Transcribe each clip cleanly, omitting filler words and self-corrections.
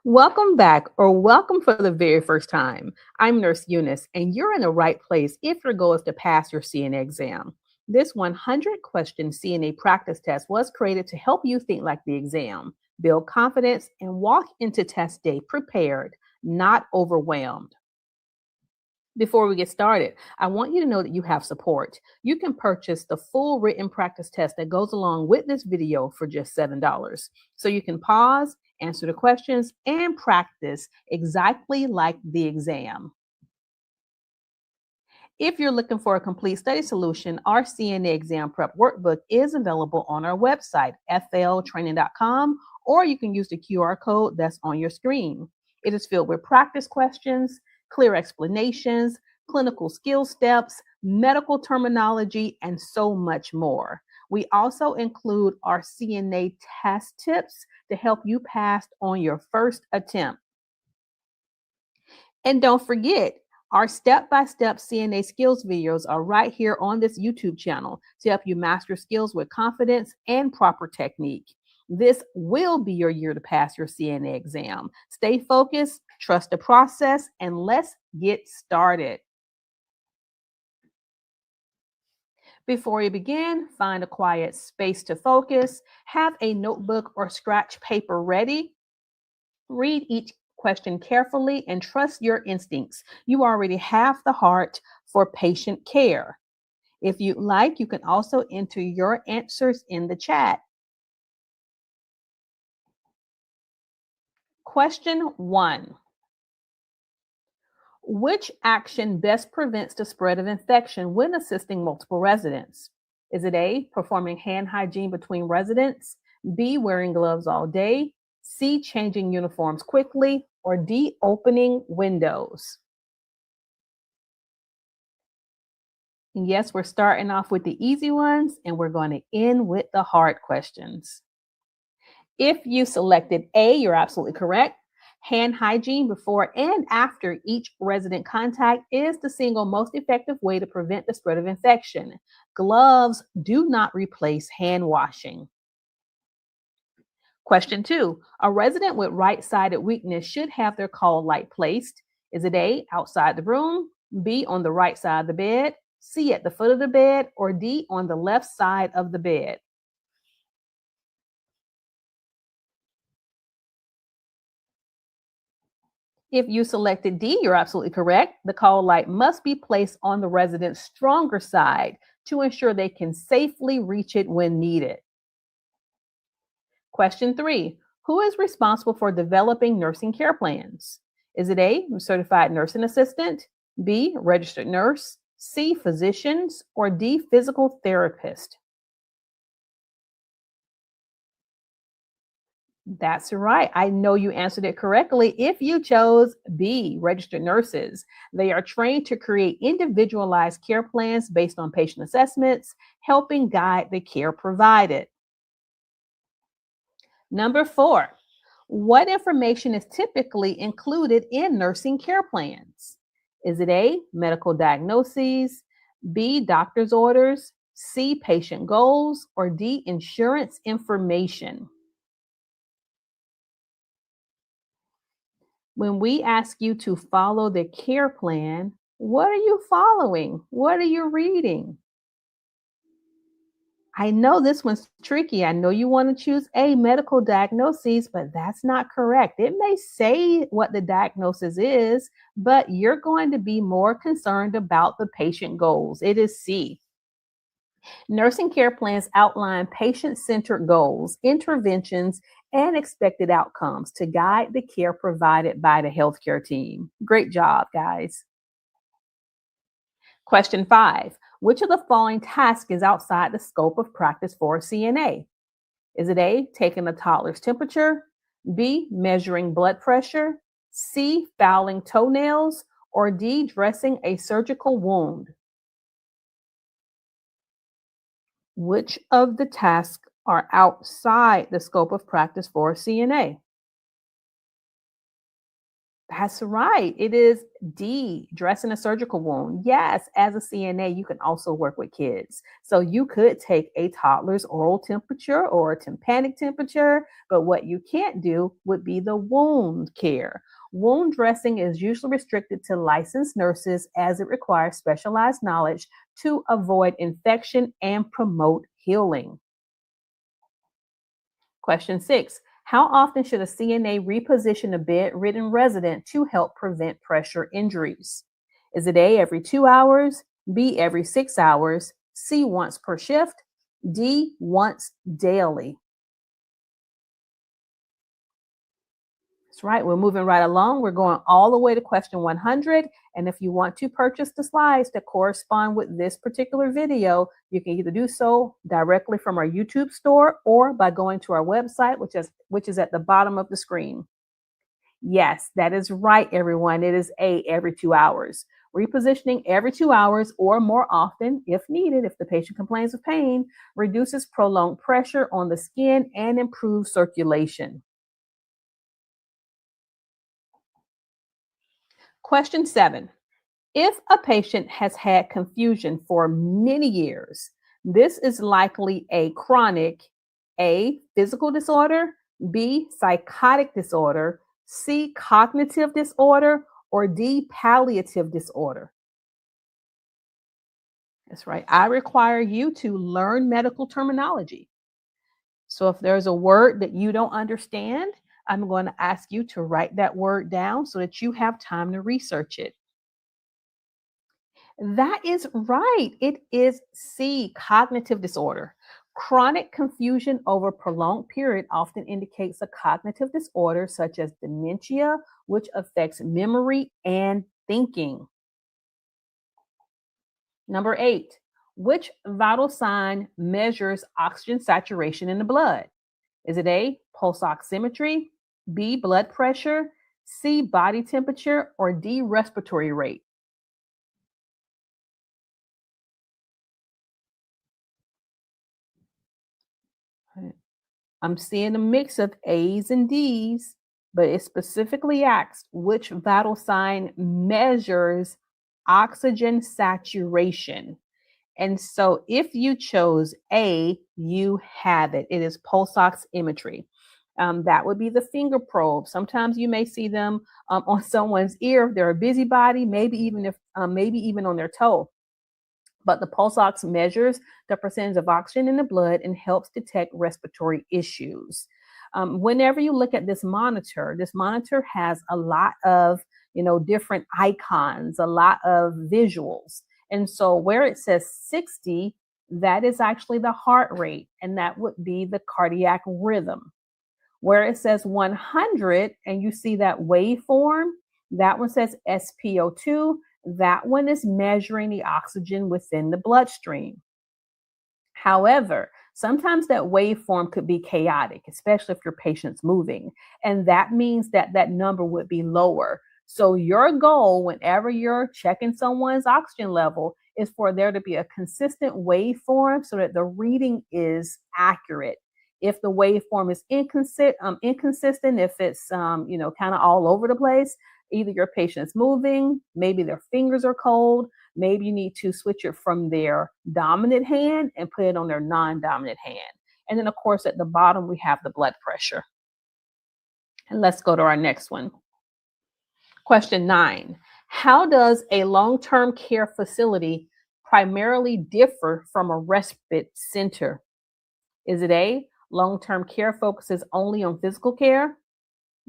Welcome back, or welcome for the very first time. I'm Nurse Eunice, and you're in the right place if your goal is to pass your CNA exam. This 100 question CNA practice test was created to help you think like the exam, build confidence, and walk into test day prepared, not overwhelmed. Before we get started, I want you to know that you have support. You can purchase the full written practice test that goes along with this video for just $7. So you can pause, answer the questions, and practice exactly like the exam. If you're looking for a complete study solution, our CNA exam prep workbook is available on our website, fltraining.com, or you can use the QR code that's on your screen. It is filled with practice questions, clear explanations, clinical skill steps, medical terminology, and so much more. We also include our CNA test tips to help you pass on your first attempt. And don't forget, our step-by-step CNA skills videos are right here on this YouTube channel to help you master skills with confidence and proper technique. This will be your year to pass your CNA exam. Stay focused, trust the process, and let's get started. Before you begin, find a quiet space to focus. Have a notebook or scratch paper ready. Read each question carefully and trust your instincts. You already have the heart for patient care. If you like, you can also enter your answers in the chat. Question 1. Which action best prevents the spread of infection when assisting multiple residents? Is it A, performing hand hygiene between residents, B, wearing gloves all day, C, changing uniforms quickly, or D, opening windows? And yes, we're starting off with the easy ones and we're going to end with the hard questions. If you selected A, you're absolutely correct. Hand hygiene before and after each resident contact is the single most effective way to prevent the spread of infection. Gloves do not replace hand washing. Question 2. A resident with right-sided weakness should have their call light placed. Is it A, outside the room, B, on the right side of the bed, C, at the foot of the bed, or D, on the left side of the bed? If you selected D, you're absolutely correct. The call light must be placed on the resident's stronger side to ensure they can safely reach it when needed. Question 3. Who is responsible for developing nursing care plans? Is it A, certified nursing assistant, B, registered nurse, C, physicians, or D, physical therapist? That's right. I know you answered it correctly if you chose B, registered nurses. They are trained to create individualized care plans based on patient assessments, helping guide the care provided. Number 4, what information is typically included in nursing care plans? Is it A, medical diagnoses, B, doctor's orders, C, patient goals, or D, insurance information? When we ask you to follow the care plan, what are you following? What are you reading? I know this one's tricky. I know you want to choose A, medical diagnoses, but that's not correct. It may say what the diagnosis is, but you're going to be more concerned about the patient goals. It is C. Nursing care plans outline patient centered goals, interventions, and expected outcomes to guide the care provided by the healthcare team. Great job, guys. Question 5. Which of the following tasks is outside the scope of practice for a CNA? Is it A, taking a toddler's temperature, B, measuring blood pressure, C, filing toenails, or D, dressing a surgical wound? Which of the tasks are outside the scope of practice for a CNA? That's right. It is D, dressing a surgical wound. Yes, as a CNA, you can also work with kids. So you could take a toddler's oral temperature or a tympanic temperature, but what you can't do would be the wound care. Wound dressing is usually restricted to licensed nurses as it requires specialized knowledge to avoid infection and promote healing. Question 6. How often should a CNA reposition a bedridden resident to help prevent pressure injuries? Is it A, every 2 hours, B, every 6 hours, C, once per shift, D, once daily? That's right. We're moving right along. We're going all the way to question 100. And if you want to purchase the slides that correspond with this particular video, you can either do so directly from our YouTube store or by going to our website, which is at the bottom of the screen. Yes, that is right, everyone. It is A, every 2 hours. Repositioning every 2 hours or more often, if needed, if the patient complains of pain, reduces prolonged pressure on the skin and improves circulation. Question 7. If a patient has had confusion for many years, this is likely a chronic A, physical disorder, B, psychotic disorder, C, cognitive disorder, or D, palliative disorder. That's right. I require you to learn medical terminology. So if there's a word that you don't understand, I'm going to ask you to write that word down so that you have time to research it. That is right. It is C, cognitive disorder. Chronic confusion over prolonged period often indicates a cognitive disorder such as dementia, which affects memory and thinking. Number 8, which vital sign measures oxygen saturation in the blood? Is it A, pulse oximetry, B, blood pressure, C, body temperature, or D, respiratory rate? I'm seeing a mix of A's and D's, but it specifically asks which vital sign measures oxygen saturation. And so if you chose A, you have it. It is pulse oximetry. That would be the finger probe. Sometimes you may see them on someone's ear if they're a busybody, maybe even on their toe. But the pulse ox measures the percentage of oxygen in the blood and helps detect respiratory issues. Whenever you look at this monitor has a lot of different icons, a lot of visuals. And so where it says 60, that is actually the heart rate, and that would be the cardiac rhythm. Where it says 100 and you see that waveform, that one says SpO2. That one is measuring the oxygen within the bloodstream. However, sometimes that waveform could be chaotic, especially if your patient's moving. And that means that that number would be lower. So your goal whenever you're checking someone's oxygen level is for there to be a consistent waveform so that the reading is accurate. If the waveform is inconsistent, if it's kind of all over the place, either your patient's moving, maybe their fingers are cold, maybe you need to switch it from their dominant hand and put it on their non-dominant hand. And then of course at the bottom we have the blood pressure. And let's go to our next one. Question 9. How does a long-term care facility primarily differ from a respite center? Is it A, long-term care focuses only on physical care?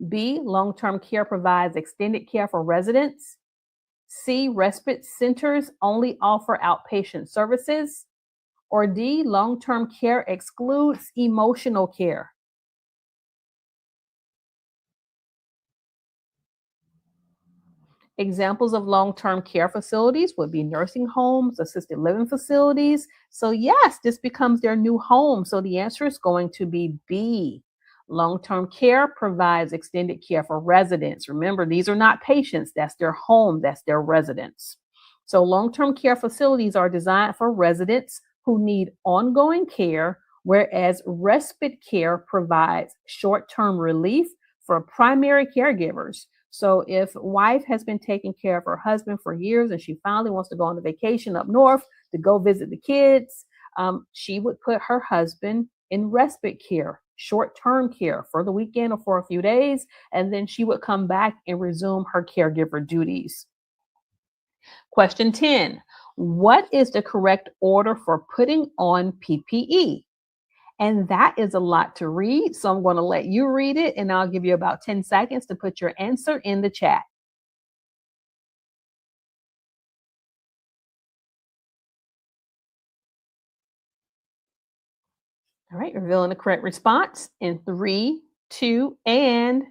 B, long-term care provides extended care for residents? C, respite centers only offer outpatient services? Or D, long-term care excludes emotional care? Examples of long-term care facilities would be nursing homes, assisted living facilities. So yes, this becomes their new home. So the answer is going to be B. Long-term care provides extended care for residents. Remember, these are not patients. That's their home. That's their residence. So long-term care facilities are designed for residents who need ongoing care, whereas respite care provides short-term relief for primary caregivers So if wife has been taking care of her husband for years and she finally wants to go on a vacation up north to go visit the kids, she would put her husband in respite care, short-term care for the weekend or for a few days, and then she would come back and resume her caregiver duties. Question 10. What is the correct order for putting on PPE? And that is a lot to read. So I'm going to let you read it and I'll give you about 10 seconds to put your answer in the chat. All right, revealing the correct response in 3, 2, and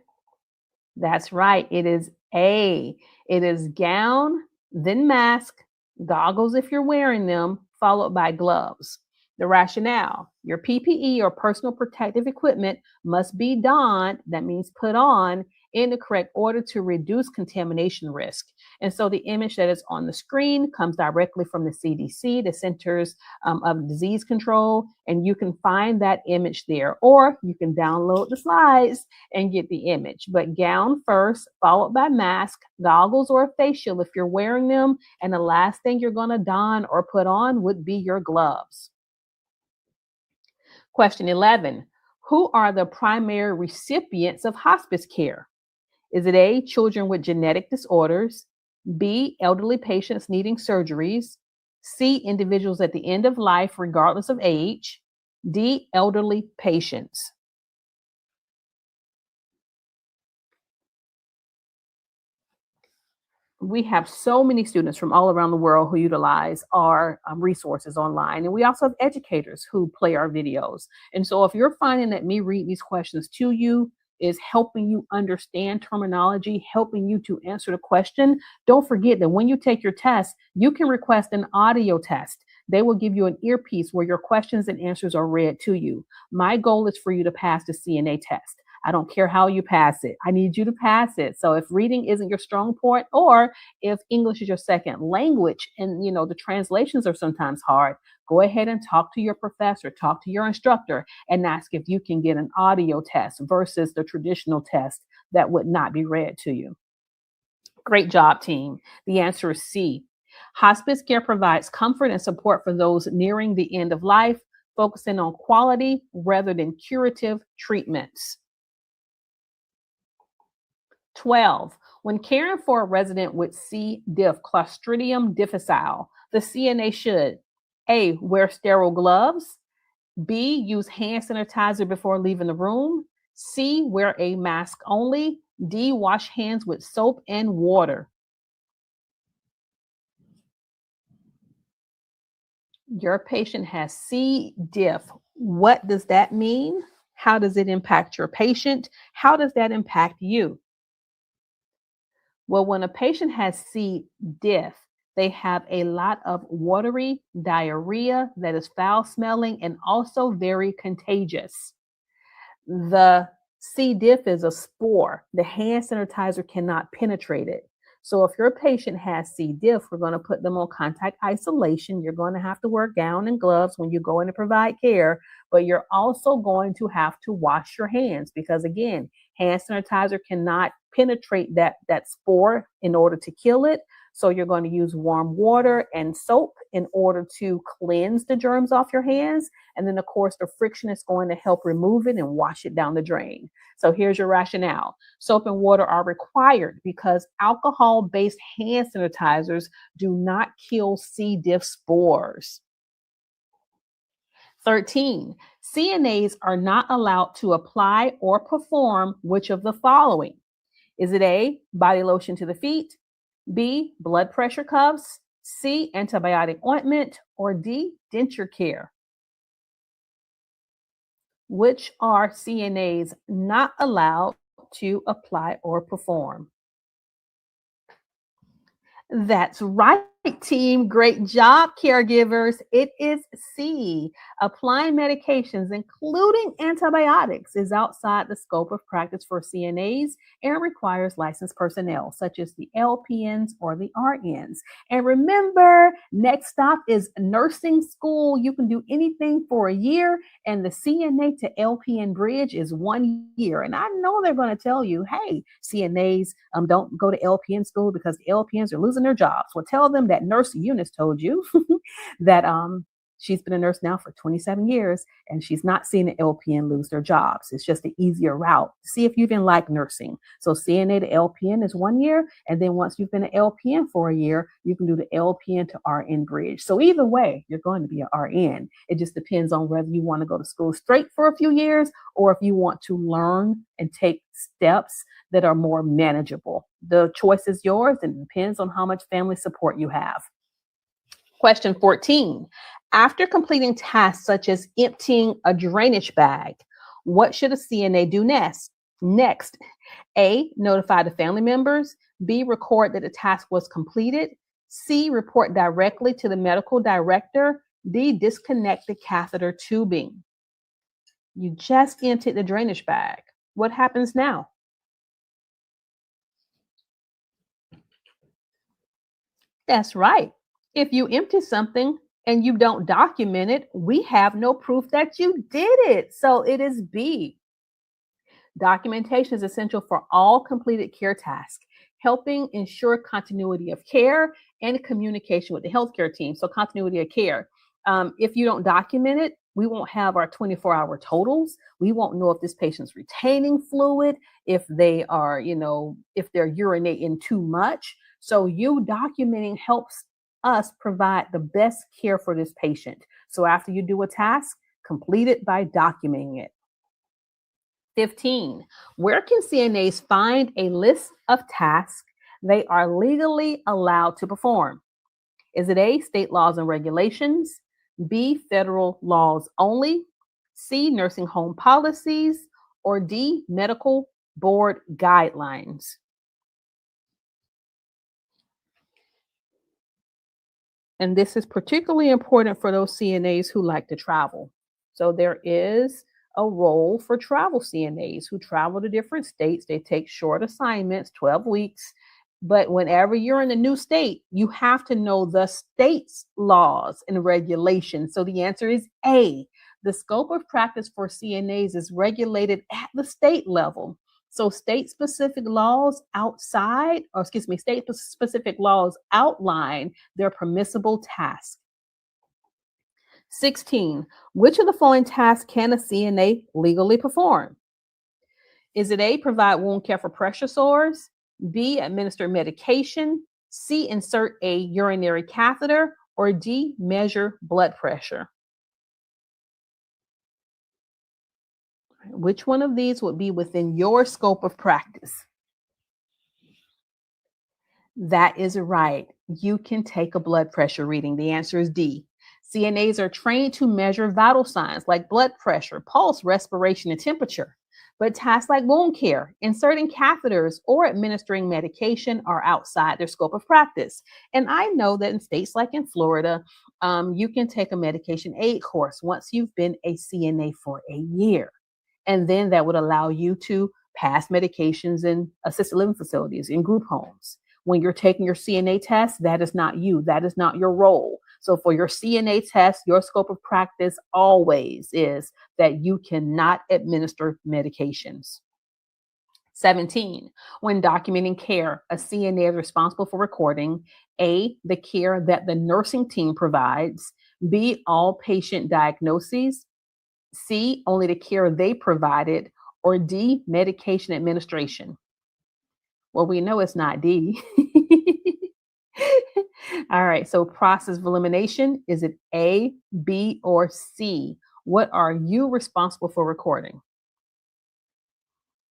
that's right. It is A. It is gown, then mask, goggles if you're wearing them, followed by gloves. The rationale: your PPE or personal protective equipment must be donned, that means put on, in the correct order to reduce contamination risk. And so the image that is on the screen comes directly from the CDC, the Centers of Disease Control, and you can find that image there, or you can download the slides and get the image. But gown first, followed by mask, goggles or facial if you're wearing them, and the last thing you're going to don or put on would be your gloves. Question 11. Who are the primary recipients of hospice care? Is it A, children with genetic disorders, B, elderly patients needing surgeries, C, individuals at the end of life regardless of age, D, elderly patients? We have so many students from all around the world who utilize our resources online. And we also have educators who play our videos. And so if you're finding that me read these questions to you is helping you understand terminology, helping you to answer the question, don't forget that when you take your test, you can request an audio test. They will give you an earpiece where your questions and answers are read to you. My goal is for you to pass the CNA test. I don't care how you pass it. I need you to pass it. So if reading isn't your strong point, or if English is your second language and the translations are sometimes hard, go ahead and talk to your professor, talk to your instructor, and ask if you can get an audio test versus the traditional test that would not be read to you. Great job, team. The answer is C. Hospice care provides comfort and support for those nearing the end of life, focusing on quality rather than curative treatments. 12. When caring for a resident with C. diff, Clostridium difficile, the CNA should A. Wear sterile gloves, B. Use hand sanitizer before leaving the room, C. Wear a mask only, D. Wash hands with soap and water. Your patient has C. diff. What does that mean? How does it impact your patient? How does that impact you? Well, when a patient has C. diff, they have a lot of watery diarrhea that is foul smelling and also very contagious. The C. diff is a spore. The hand sanitizer cannot penetrate it. So if your patient has C. diff, we're going to put them on contact isolation. You're going to have to wear gown and gloves when you go in to provide care, but you're also going to have to wash your hands because, again, hand sanitizer cannot penetrate that spore in order to kill it. So you're going to use warm water and soap in order to cleanse the germs off your hands. And then, of course, the friction is going to help remove it and wash it down the drain. So here's your rationale. Soap and water are required because alcohol-based hand sanitizers do not kill C. diff spores. 13. CNAs are not allowed to apply or perform which of the following? Is it A, body lotion to the feet, B, blood pressure cuffs, C, antibiotic ointment, or D, denture care? Which are CNAs not allowed to apply or perform? That's right. team. Great job, caregivers. It is C. Applying medications, including antibiotics, is outside the scope of practice for CNAs and requires licensed personnel, such as the LPNs or the RNs. And remember, next stop is nursing school. You can do anything for a year, and the CNA to LPN bridge is 1 year. And I know they're going to tell you, hey, CNAs don't go to LPN school because the LPNs are losing their jobs. Well, tell them that Nurse Eunice told you that she's been a nurse now for 27 years and she's not seen an LPN lose their jobs. It's just an easier route. See if you even like nursing. So CNA to LPN is 1 year. And then once you've been an LPN for a year, you can do the LPN to RN bridge. So either way, you're going to be an RN. It just depends on whether you want to go to school straight for a few years or if you want to learn and take steps that are more manageable. The choice is yours and it depends on how much family support you have. Question 14. After completing tasks such as emptying a drainage bag, what should a CNA do next? A, notify the family members. B, record that the task was completed. C, report directly to the medical director. D, disconnect the catheter tubing. You just emptied the drainage bag. What happens now? That's right. If you empty something and you don't document it, we have no proof that you did it. So it is B. Documentation is essential for all completed care tasks, helping ensure continuity of care and communication with the healthcare team. So continuity of care. If you don't document it, we won't have our 24-hour totals. We won't know if this patient's retaining fluid, if they are, if they're urinating too much. So you documenting helps us provide the best care for this patient. So after you do a task, complete it by documenting it. 15. Where can CNAs find a list of tasks they are legally allowed to perform? Is it A, state laws and regulations, B, federal laws only, C, nursing home policies, or D, medical board guidelines? And this is particularly important for those CNAs who like to travel. So there is a role for travel CNAs who travel to different states. They take short assignments, 12 weeks. But whenever you're in a new state, you have to know the state's laws and regulations. So the answer is A. The scope of practice for CNAs is regulated at the state level. So state-specific laws state-specific laws outline their permissible tasks. 16. Which of the following tasks can a CNA legally perform? Is it A, provide wound care for pressure sores, B, administer medication, C, insert a urinary catheter, or D, measure blood pressure? Which one of these would be within your scope of practice? That is right. You can take a blood pressure reading. The answer is D. CNAs are trained to measure vital signs like blood pressure, pulse, respiration, and temperature. But tasks like wound care, inserting catheters, or administering medication are outside their scope of practice. And I know that in states like in Florida, you can take a medication aid course once you've been a CNA for a year. And then that would allow you to pass medications in assisted living facilities, in group homes. When you're taking your CNA test, that is not you. That is not your role. So for your CNA test, your scope of practice always is that you cannot administer medications. 17. When documenting care, a CNA is responsible for recording A, the care that the nursing team provides, B, all patient diagnoses, C, only the care they provided, or D, medication administration. Well, we know it's not D. All right, so process of elimination, is it A, B, or C? What are you responsible for recording?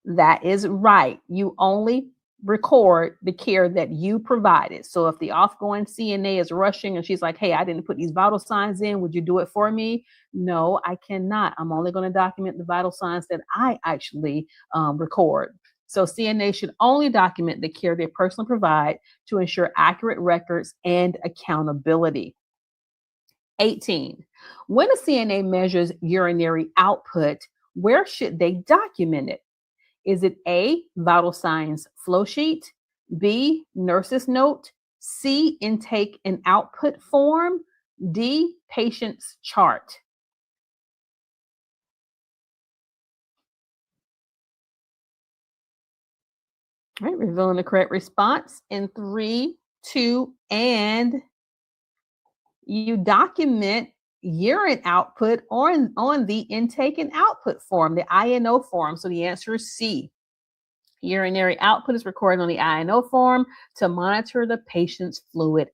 That is right. You only record the care that you provided. So if the outgoing CNA is rushing and she's like, hey, I didn't put these vital signs in, would you do it for me? No, I cannot. I'm only going to document the vital signs that I actually record. So CNA should only document the care they personally provide to ensure accurate records and accountability. 18. When a CNA measures urinary output, where should they document it? Is it A, vital signs flow sheet, B, nurse's note, C, intake and output form, D, patient's chart? All right, revealing the correct response in three, two, and you document urine output on the intake and output form, the INO form. So the answer is C. Urinary output is recorded on the INO form to monitor the patient's fluid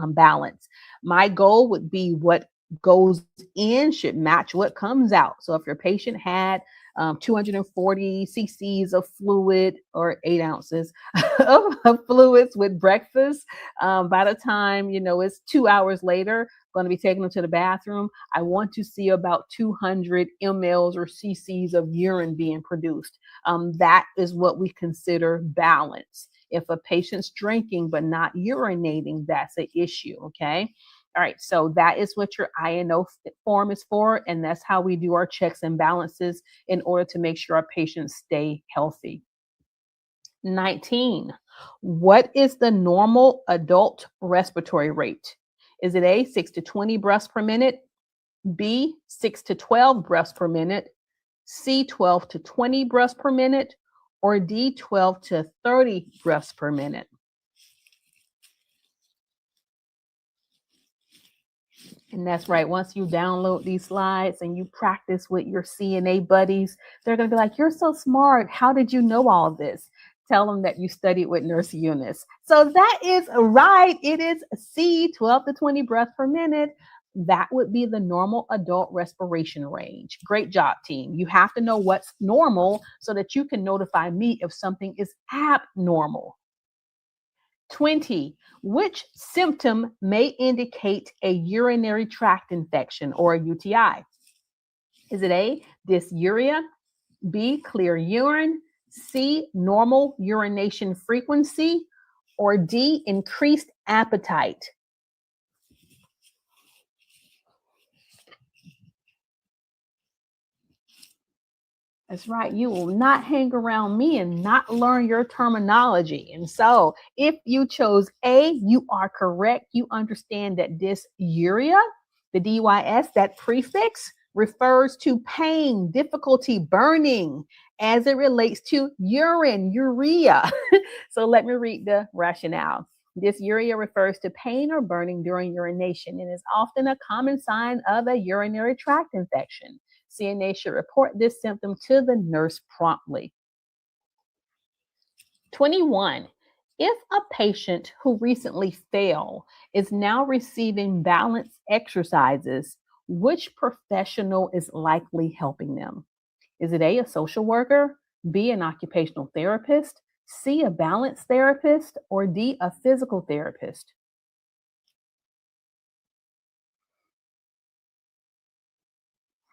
balance. My goal would be what goes in should match what comes out. So if your patient had 240 cc's of fluid or 8 ounces of fluids with breakfast, by the time it's 2 hours later, going to be taking them to the bathroom, I want to see about 200 mLs or cc's of urine being produced. That is what we consider balance. If a patient's drinking but not urinating, that's an issue. Okay. All right. So that is what your INO form is for. And that's how we do our checks and balances in order to make sure our patients stay healthy. 19. What is the normal adult respiratory rate? Is it A, 6 to 20 breaths per minute, B, 6 to 12 breaths per minute, C, 12 to 20 breaths per minute, or D, 12 to 30 breaths per minute? And that's right. Once you download these slides and you practice with your CNA buddies, they're going to be like, "You're so smart. How did you know all of this?" Tell them that you studied with Nurse Eunice. So that is right. It is C, 12 to 20 breaths per minute. That would be the normal adult respiration range. Great job, team. You have to know what's normal so that you can notify me if something is abnormal. 20. Which symptom may indicate a urinary tract infection or a UTI? Is it A, dysuria, B, clear urine, C, normal urination frequency, or D, increased appetite? That's right. You will not hang around me and not learn your terminology. And so, if you chose A, you are correct. You understand that dysuria, the DYS, that prefix refers to pain, difficulty, burning as it relates to urine, urea. So, let me read the rationale. Dysuria refers to pain or burning during urination and is often a common sign of a urinary tract infection. CNA should report this symptom to the nurse promptly. 21. If a patient who recently fell is now receiving balance exercises, which professional is likely helping them? Is it A, a social worker, B, an occupational therapist, C, a balance therapist, or D, a physical therapist?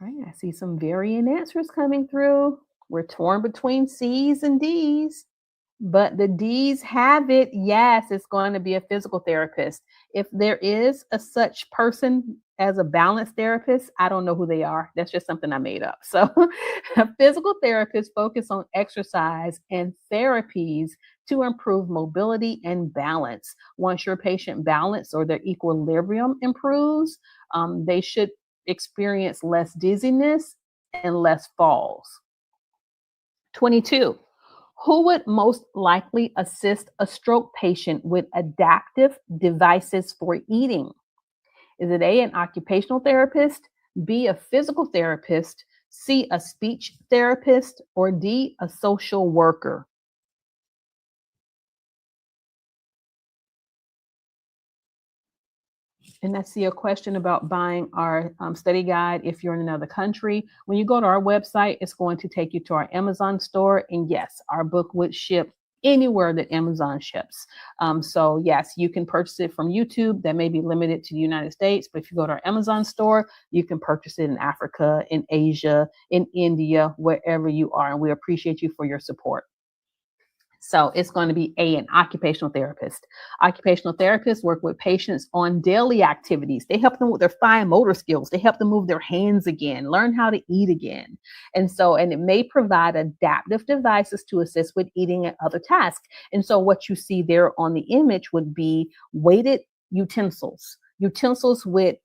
All right, I see some varying answers coming through. We're torn between C's and D's. But the D's have it. Yes, it's going to be a physical therapist. If there is a such person as a balance therapist, I don't know who they are. That's just something I made up. So, a physical therapist focus on exercise and therapies to improve mobility and balance. Once your patient balance or their equilibrium improves, they should experience less dizziness and less falls. 22. Who would most likely assist a stroke patient with adaptive devices for eating? Is it A, an occupational therapist, B, a physical therapist, C, a speech therapist, or D, a social worker? And I see a question about buying our study guide if you're in another country. When you go to our website, it's going to take you to our Amazon store. And yes, our book would ship anywhere that Amazon ships. So, yes, you can purchase it from YouTube. That may be limited to the United States. But if you go to our Amazon store, you can purchase it in Africa, in Asia, in India, wherever you are. And we appreciate you for your support. So it's going to be A, an occupational therapist. Occupational therapists work with patients on daily activities. They help them with their fine motor skills. They help them move their hands again, learn how to eat again. And it may provide adaptive devices to assist with eating and other tasks. And so what you see there on the image would be weighted utensils with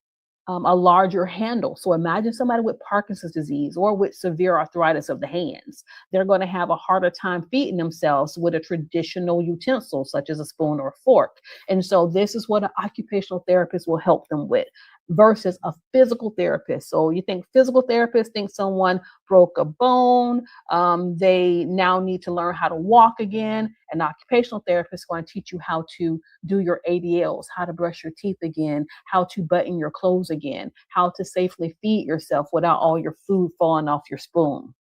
a larger handle. So imagine somebody with Parkinson's disease or with severe arthritis of the hands. They're going to have a harder time feeding themselves with a traditional utensil, such as a spoon or a fork. And so this is what an occupational therapist will help them with versus a physical therapist. So you think physical therapist, think someone broke a bone. They now need to learn how to walk again. An occupational therapist is going to teach you how to do your ADLs, how to brush your teeth again, how to button your clothes again, how to safely feed yourself without all your food falling off your spoon.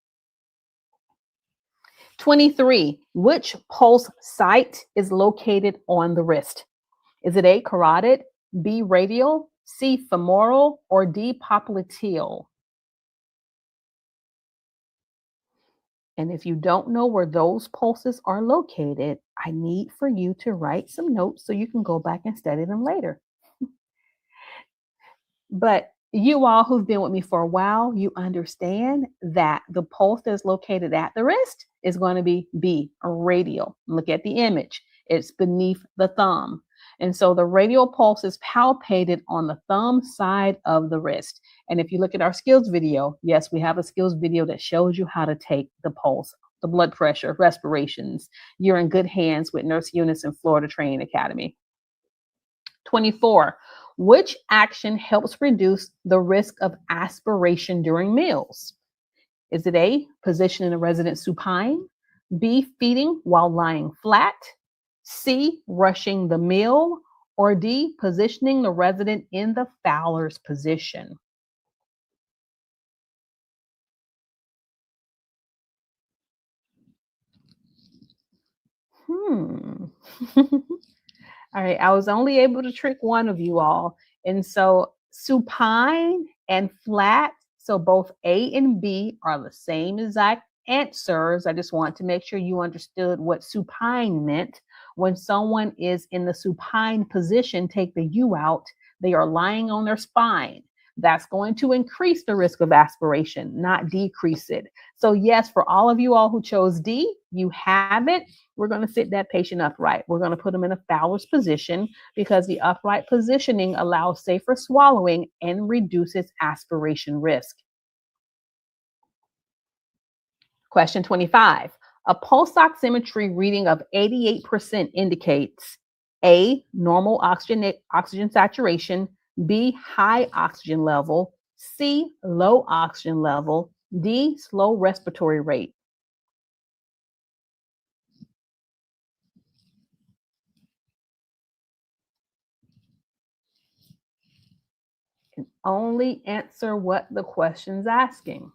23, which pulse site is located on the wrist? Is it A, carotid, B, radial, C, femoral, or D, popliteal? And if you don't know where those pulses are located, I need for you to write some notes so you can go back and study them later. But you all who've been with me for a while, you understand that the pulse that's located at the wrist is going to be B, radial. Look at the image. It's beneath the thumb. And so the radial pulse is palpated on the thumb side of the wrist. And if you look at our skills video, yes, we have a skills video that shows you how to take the pulse, the blood pressure, respirations. You're in good hands with Nurse Eunice and Florida Training Academy. 24, which action helps reduce the risk of aspiration during meals? Is it A, positioning the resident supine, B, feeding while lying flat, C, rushing the meal, or D, positioning the resident in the Fowler's position? Hmm. All right, I was only able to trick one of you all. And so supine and flat, so both A and B are the same exact answers. I just want to make sure you understood what supine meant. When someone is in the supine position, take the U out, they are lying on their spine. That's going to increase the risk of aspiration, not decrease it. So yes, for all of you all who chose D, you have it. We're going to sit that patient upright. We're going to put them in a Fowler's position because the upright positioning allows safer swallowing and reduces aspiration risk. Question 25. A pulse oximetry reading of 88% indicates A, normal oxygen saturation, B, high oxygen level, C, low oxygen level, D, slow respiratory rate. Only answer what the question's asking.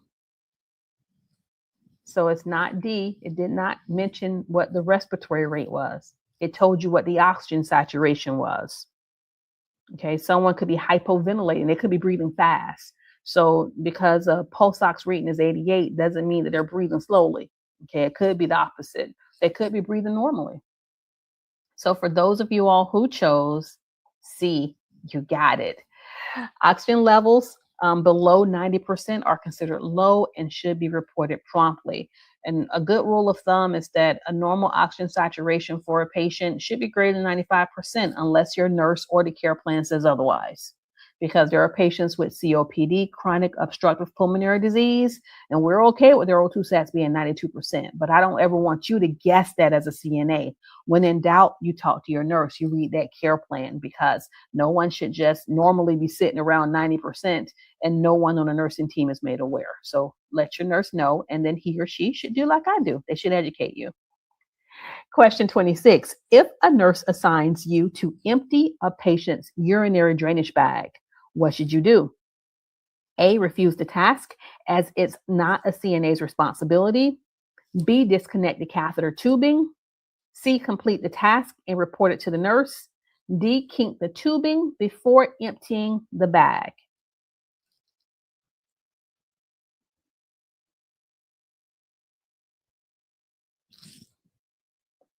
So it's not D. It did not mention what the respiratory rate was. It told you what the oxygen saturation was. Okay, someone could be hypoventilating. They could be breathing fast. So because a pulse ox reading is 88 doesn't mean that they're breathing slowly. Okay, it could be the opposite. They could be breathing normally. So for those of you all who chose C, you got it. Oxygen levels below 90% are considered low and should be reported promptly. And a good rule of thumb is that a normal oxygen saturation for a patient should be greater than 95% unless your nurse or the care plan says otherwise. Because there are patients with COPD, chronic obstructive pulmonary disease, and we're okay with their O2 sats being 92%. But I don't ever want you to guess that as a CNA. When in doubt, you talk to your nurse, you read that care plan, because no one should just normally be sitting around 90% and no one on a nursing team is made aware. So let your nurse know, and then he or she should do like I do. They should educate you. Question 26. If a nurse assigns you to empty a patient's urinary drainage bag, what should you do? A, refuse the task as it's not a CNA's responsibility. B, disconnect the catheter tubing. C, complete the task and report it to the nurse. D, kink the tubing before emptying the bag.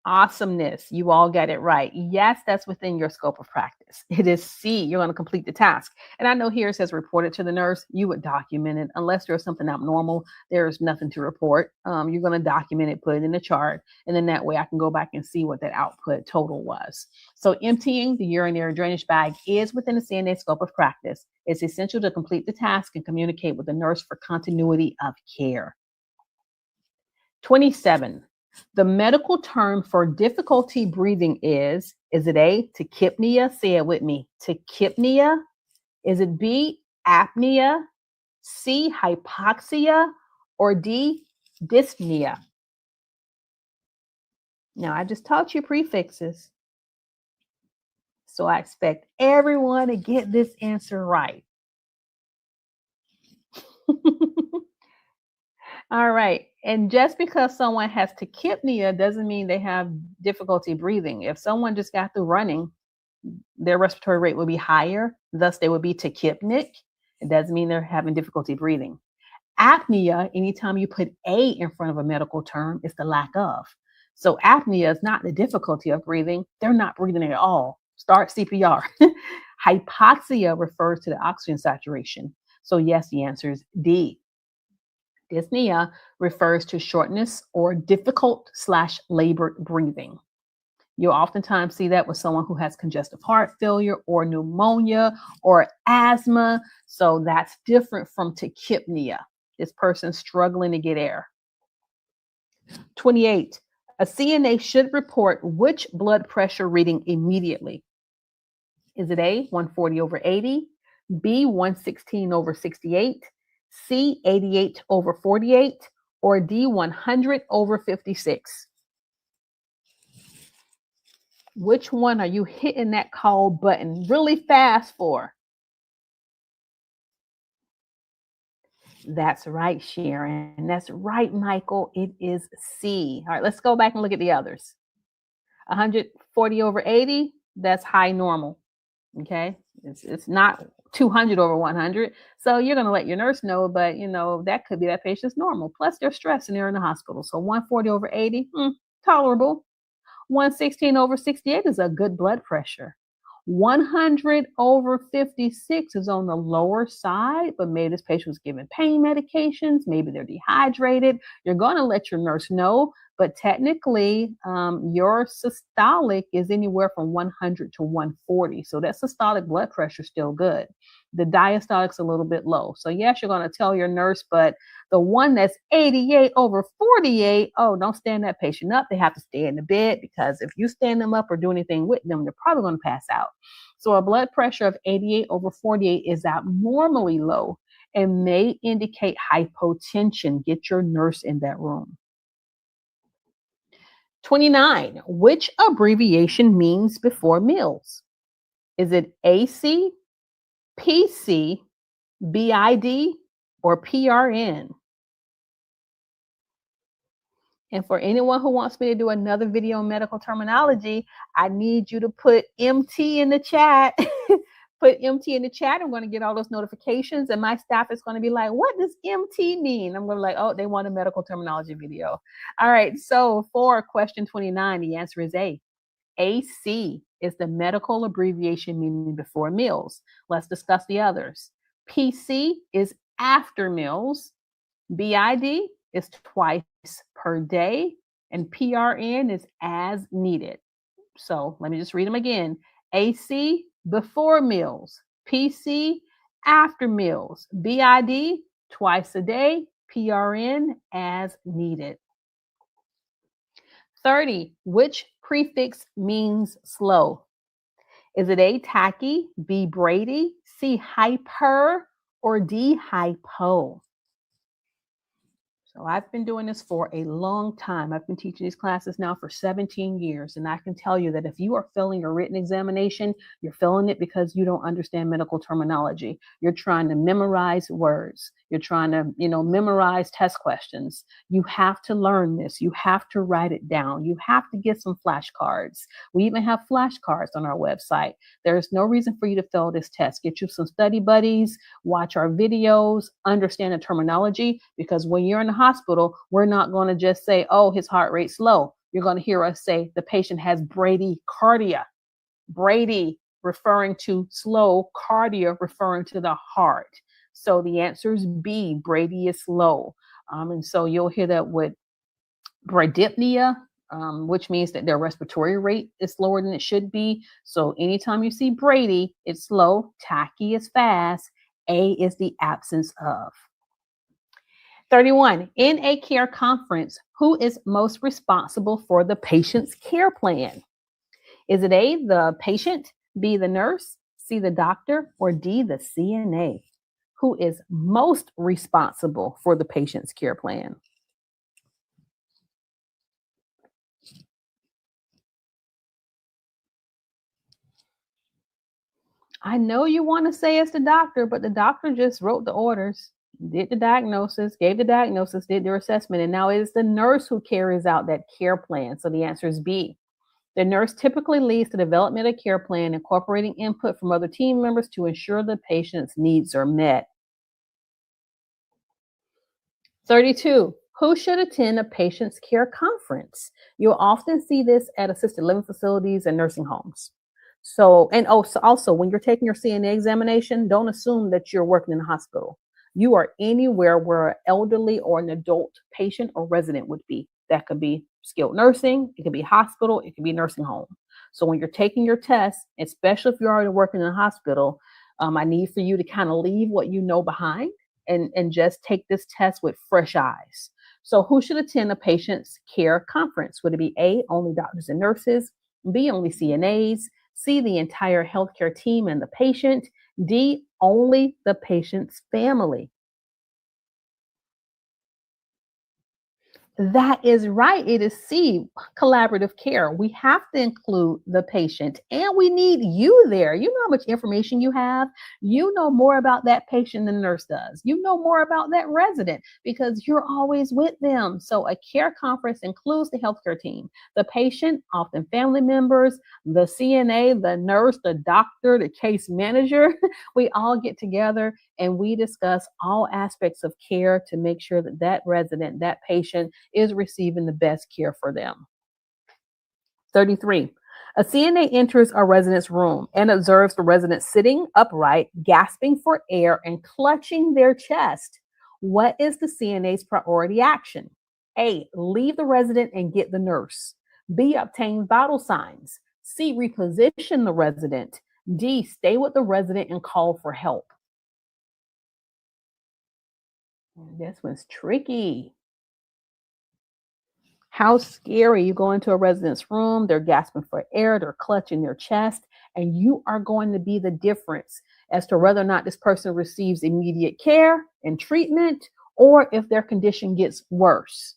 Awesomeness. You all get it right. Yes, that's within your scope of practice. It is C. You're going to complete the task. And I know here it says reported to the nurse. You would document it. Unless there's something abnormal, there's nothing to report. You're going to document it, put it in the chart. And then that way I can go back and see what that output total was. So emptying the urinary drainage bag is within the CNA scope of practice. It's essential to complete the task and communicate with the nurse for continuity of care. 27. The medical term for difficulty breathing is it A, tachypnea? Say it with me. Tachypnea? Is it B, apnea? C, hypoxia? Or D, dyspnea? Now, I just taught you prefixes. So I expect everyone to get this answer right. All right. And just because someone has tachypnea doesn't mean they have difficulty breathing. If someone just got through running, their respiratory rate will be higher. Thus, they would be tachypnic. It doesn't mean they're having difficulty breathing. Apnea, anytime you put A in front of a medical term, is the lack of. So apnea is not the difficulty of breathing. They're not breathing at all. Start CPR. Hypoxia refers to the oxygen saturation. So yes, the answer is D. Dyspnea refers to shortness or difficult/labored breathing. You'll oftentimes see that with someone who has congestive heart failure or pneumonia or asthma. So that's different from tachypnea. This person's struggling to get air. 28. A CNA should report which blood pressure reading immediately. Is it A, 140/80, B, 116/68, C, 88/48, or D, 100/56? Which one are you hitting that call button really fast for? That's right, Sharon. That's right, Michael. It is C. All right, let's go back and look at the others. 140/80, that's high normal. Okay, it's not 200/100. So you're going to let your nurse know, but that could be that patient's normal. Plus they're stressed and they're in the hospital. So 140/80, tolerable. 116/68 is a good blood pressure. 100/56 is on the lower side, but maybe this patient was given pain medications. Maybe they're dehydrated. You're going to let your nurse know, but technically your systolic is anywhere from 100 to 140. So that systolic blood pressure is still good. The diastolic's a little bit low. So yes, you're going to tell your nurse, but the one that's 88/48, oh, don't stand that patient up. They have to stay in the bed, because if you stand them up or do anything with them, they're probably going to pass out. So a blood pressure of 88/48 is abnormally low and may indicate hypotension. Get your nurse in that room. 29. Which abbreviation means before meals? Is it AC, PC, BID, or PRN? And for anyone who wants me to do another video on medical terminology, I need you to put MT in the chat. Put MT in the chat. I'm going to get all those notifications, and my staff is going to be like, what does MT mean? I'm going to be like, oh, they want a medical terminology video. All right. So for question 29, the answer is A. AC is the medical abbreviation meaning before meals. Let's discuss the others. PC is after meals. BID is twice per day, and PRN is as needed. So let me just read them again. AC, before meals. PC, after meals. BID, twice a day. PRN, as needed. 30. Which prefix means slow? Is it A, tachy, B, Brady, C, hyper, or D, hypo? So I've been doing this for a long time. I've been teaching these classes now for 17 years. And I can tell you that if you are failing a written examination, you're failing it because you don't understand medical terminology. You're trying to memorize words. You're trying to, memorize test questions. You have to learn this. You have to write it down. You have to get some flashcards. We even have flashcards on our website. There's no reason for you to fail this test. Get you some study buddies, watch our videos, understand the terminology, because when you're in the hospital, we're not going to just say, oh, his heart rate's low. You're going to hear us say the patient has bradycardia. Brady referring to slow, cardia referring to the heart. So the answer is B, Brady is slow. And so you'll hear that with bradypnea, which means that their respiratory rate is slower than it should be. So anytime you see Brady, it's slow. Tachy is fast. A is the absence of. 31. In a care conference, who is most responsible for the patient's care plan? Is it A, the patient, B, the nurse, C, the doctor, or D, the CNA? Who is most responsible for the patient's care plan? I know you want to say it's the doctor, but the doctor just wrote the orders, did the diagnosis, gave the diagnosis, did their assessment, and now it is the nurse who carries out that care plan. So the answer is B. The nurse typically leads the development of care plan, incorporating input from other team members to ensure the patient's needs are met. 32. Who should attend a patient's care conference? You'll often see this at assisted living facilities and nursing homes. So, and also when you're taking your CNA examination, don't assume that you're working in a hospital. You are anywhere where an elderly or an adult patient or resident would be. That could be skilled nursing, it could be hospital, it could be nursing home. So when you're taking your test, especially if you're already working in a hospital, I need for you to kind of leave what you know behind and just take this test with fresh eyes. So who should attend a patient's care conference? Would it be A, only doctors and nurses, B, only CNAs, C, the entire healthcare team and the patient, D, only the patient's family? That is right. It is C, collaborative care. We have to include the patient and we need you there. You know how much information you have. You know more about that patient than the nurse does. You know more about that resident because you're always with them. So a care conference includes the healthcare team, the patient, often family members, the CNA, the nurse, the doctor, the case manager. We all get together and we discuss all aspects of care to make sure that that resident, that patient is receiving the best care for them. 33. A CNA enters a resident's room and observes the resident sitting upright, gasping for air, and clutching their chest. What is the CNA's priority action? A, leave the resident and get the nurse. B, obtain vital signs. C, reposition the resident. D, stay with the resident and call for help. This one's tricky. How scary. You go into a resident's room, they're gasping for air, they're clutching their chest, and you are going to be the difference as to whether or not this person receives immediate care and treatment or if their condition gets worse.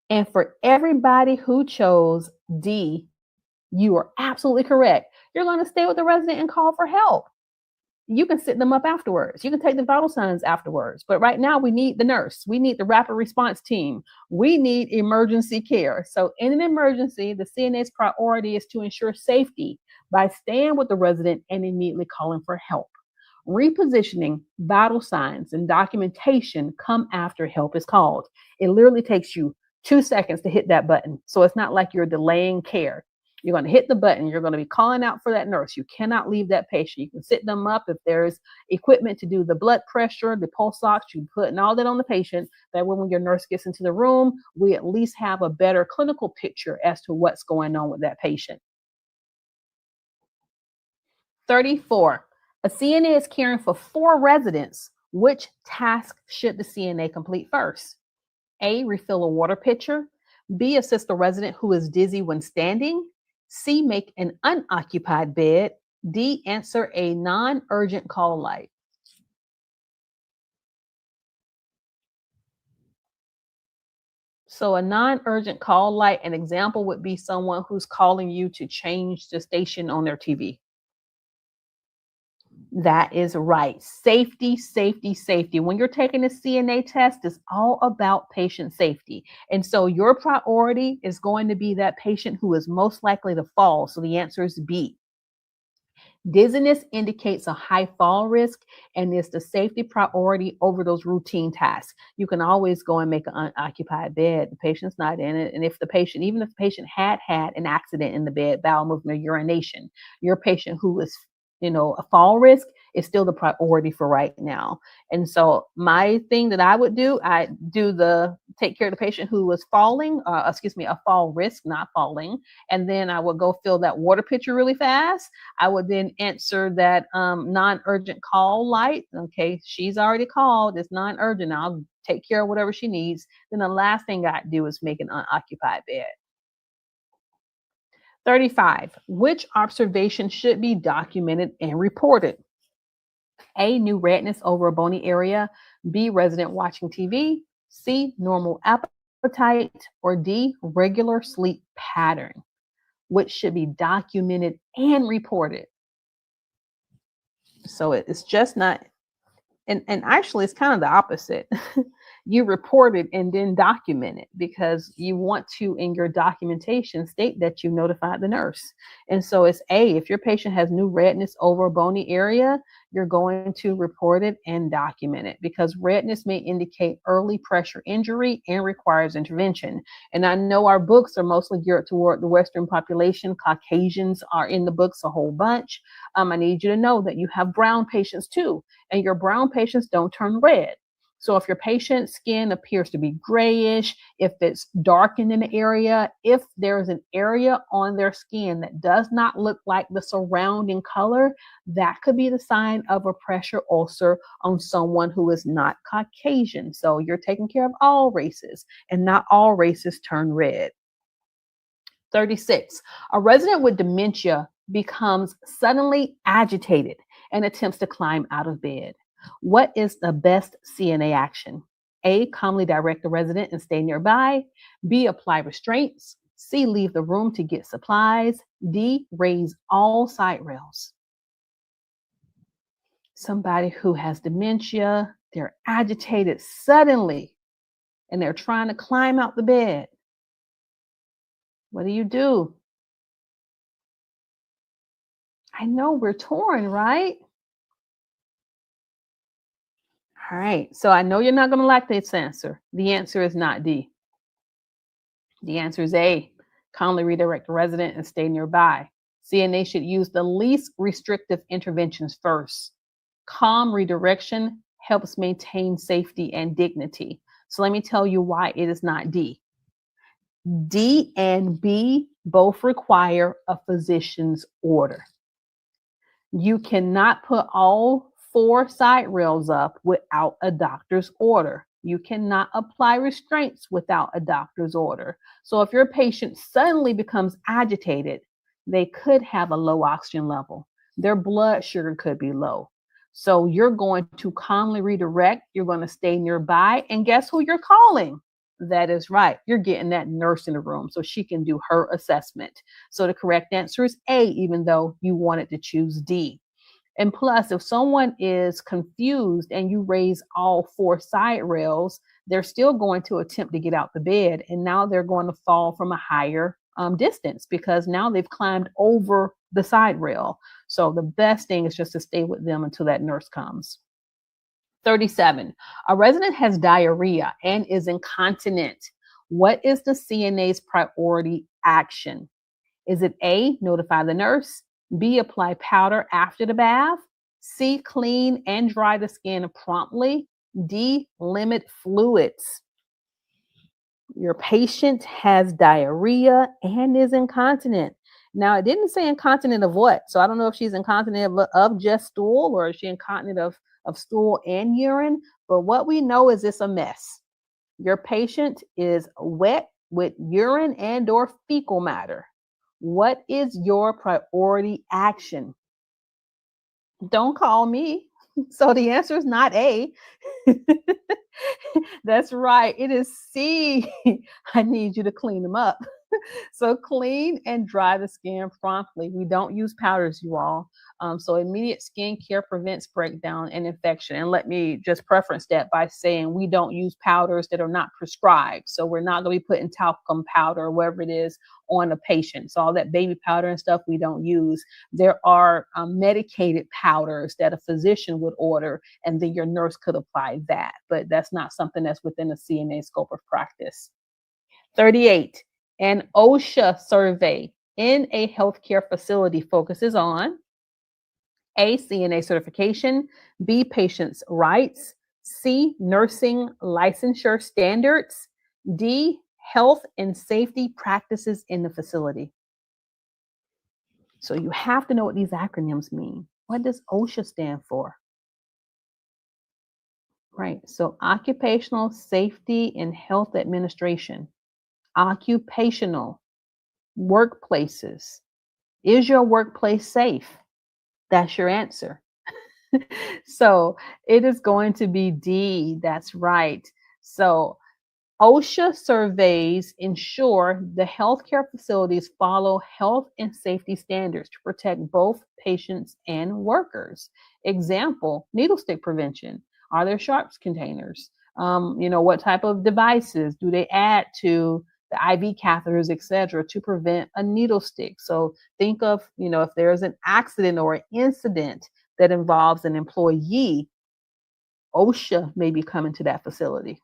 And for everybody who chose D, you are absolutely correct. You're going to stay with the resident and call for help. You can sit them up afterwards. You can take the vital signs afterwards. But right now, we need the nurse. We need the rapid response team. We need emergency care. So in an emergency, the CNA's priority is to ensure safety by staying with the resident and immediately calling for help. Repositioning, vital signs, and documentation come after help is called. It literally takes you 2 seconds to hit that button. So it's not like you're delaying care. You're going to hit the button. You're going to be calling out for that nurse. You cannot leave that patient. You can sit them up. If there's equipment to do the blood pressure, the pulse ox, you put and all that on the patient. That way, when your nurse gets into the room, we at least have a better clinical picture as to what's going on with that patient. 34. A CNA is caring for 4 residents. Which task should the CNA complete first? A, refill a water pitcher. B, assist a resident who is dizzy when standing. C, make an unoccupied bed. D, answer a non-urgent call light. So a non-urgent call light, an example would be someone who's calling you to change the station on their TV. That is right. Safety, safety, safety. When you're taking a CNA test, it's all about patient safety. And so your priority is going to be that patient who is most likely to fall. So the answer is B. Dizziness indicates a high fall risk and is the safety priority over those routine tasks. You can always go and make an unoccupied bed. The patient's not in it. And if the patient, even if the patient had had an accident in the bed, bowel movement or urination, your patient who is, a fall risk is still the priority for right now. And so my thing that I would do, I do the take care of the patient who was falling, a fall risk, not falling. And then I would go fill that water pitcher really fast. I would then answer that non-urgent call light. Okay, she's already called. It's non-urgent. I'll take care of whatever she needs. Then the last thing I do is make an unoccupied bed. 35. Which observation should be documented and reported? A, new redness over a bony area. B, resident watching TV. C, normal appetite. Or D, regular sleep pattern, which should be documented and reported. So it's just not, and actually it's kind of the opposite. You report it and then document it because you want to, in your documentation, state that you notified the nurse. And so it's A, if your patient has new redness over a bony area, you're going to report it and document it because redness may indicate early pressure injury and requires intervention. And I know our books are mostly geared toward the Western population. Caucasians are in the books a whole bunch. I need you to know that you have brown patients too, and your brown patients don't turn red. So if your patient's skin appears to be grayish, if it's darkened in the area, if there's an area on their skin that does not look like the surrounding color, that could be the sign of a pressure ulcer on someone who is not Caucasian. So you're taking care of all races, and not all races turn red. 36. A resident with dementia becomes suddenly agitated and attempts to climb out of bed. What is the best CNA action? A, calmly direct the resident and stay nearby. B, apply restraints. C, leave the room to get supplies. D, raise all side rails. Somebody who has dementia, they're agitated suddenly, and they're trying to climb out the bed. What do? I know we're torn, right? All right, so I know you're not going to like this answer. The answer is not D. The answer is A, calmly redirect the resident and stay nearby. CNA should use the least restrictive interventions first. Calm redirection helps maintain safety and dignity. So let me tell you why it is not D. D and B both require a physician's order. You cannot put all 4 side rails up without a doctor's order. You cannot apply restraints without a doctor's order. So if your patient suddenly becomes agitated, they could have a low oxygen level. Their blood sugar could be low. So you're going to calmly redirect. You're going to stay nearby. And guess who you're calling? That is right. You're getting that nurse in the room so she can do her assessment. So the correct answer is A, even though you wanted to choose D. And plus, if someone is confused and you raise all 4 side rails, they're still going to attempt to get out the bed. And now they're going to fall from a higher distance because now they've climbed over the side rail. So the best thing is just to stay with them until that nurse comes. 37. A resident has diarrhea and is incontinent. What is the CNA's priority action? Is it A, notify the nurse? B, apply powder after the bath? C, clean and dry the skin promptly? D, limit fluids. Your patient has diarrhea and is incontinent. Now, it didn't say incontinent of what. So I don't know if she's incontinent of just stool or is she incontinent of stool and urine. But what we know is it's a mess. Your patient is wet with urine and or fecal matter. What is your priority action? Don't call me. So the answer is not A. That's right. It is C. I need you to clean them up. So clean and dry the skin promptly. We don't use powders, you all. So immediate skin care prevents breakdown and infection. And let me just preference that by saying we don't use powders that are not prescribed. So we're not going to be putting talcum powder or whatever it is on a patient. So all that baby powder and stuff we don't use. There are medicated powders that a physician would order, and then your nurse could apply that. But that's not something that's within the CNA scope of practice. 38. An OSHA survey in a healthcare facility focuses on A, CNA certification, B, patients' rights, C, nursing licensure standards, D, health and safety practices in the facility. So you have to know what these acronyms mean. What does OSHA stand for? Right, so Occupational Safety and Health Administration. Occupational, workplaces. Is your workplace safe? That's your answer. So it is going to be D. That's right. So OSHA surveys ensure the healthcare facilities follow health and safety standards to protect both patients and workers. Example, needle stick prevention. Are there sharps containers? What type of devices do they add to the IV catheters, etc., to prevent a needle stick? So think of, if there's an accident or an incident that involves an employee, OSHA may be coming to that facility.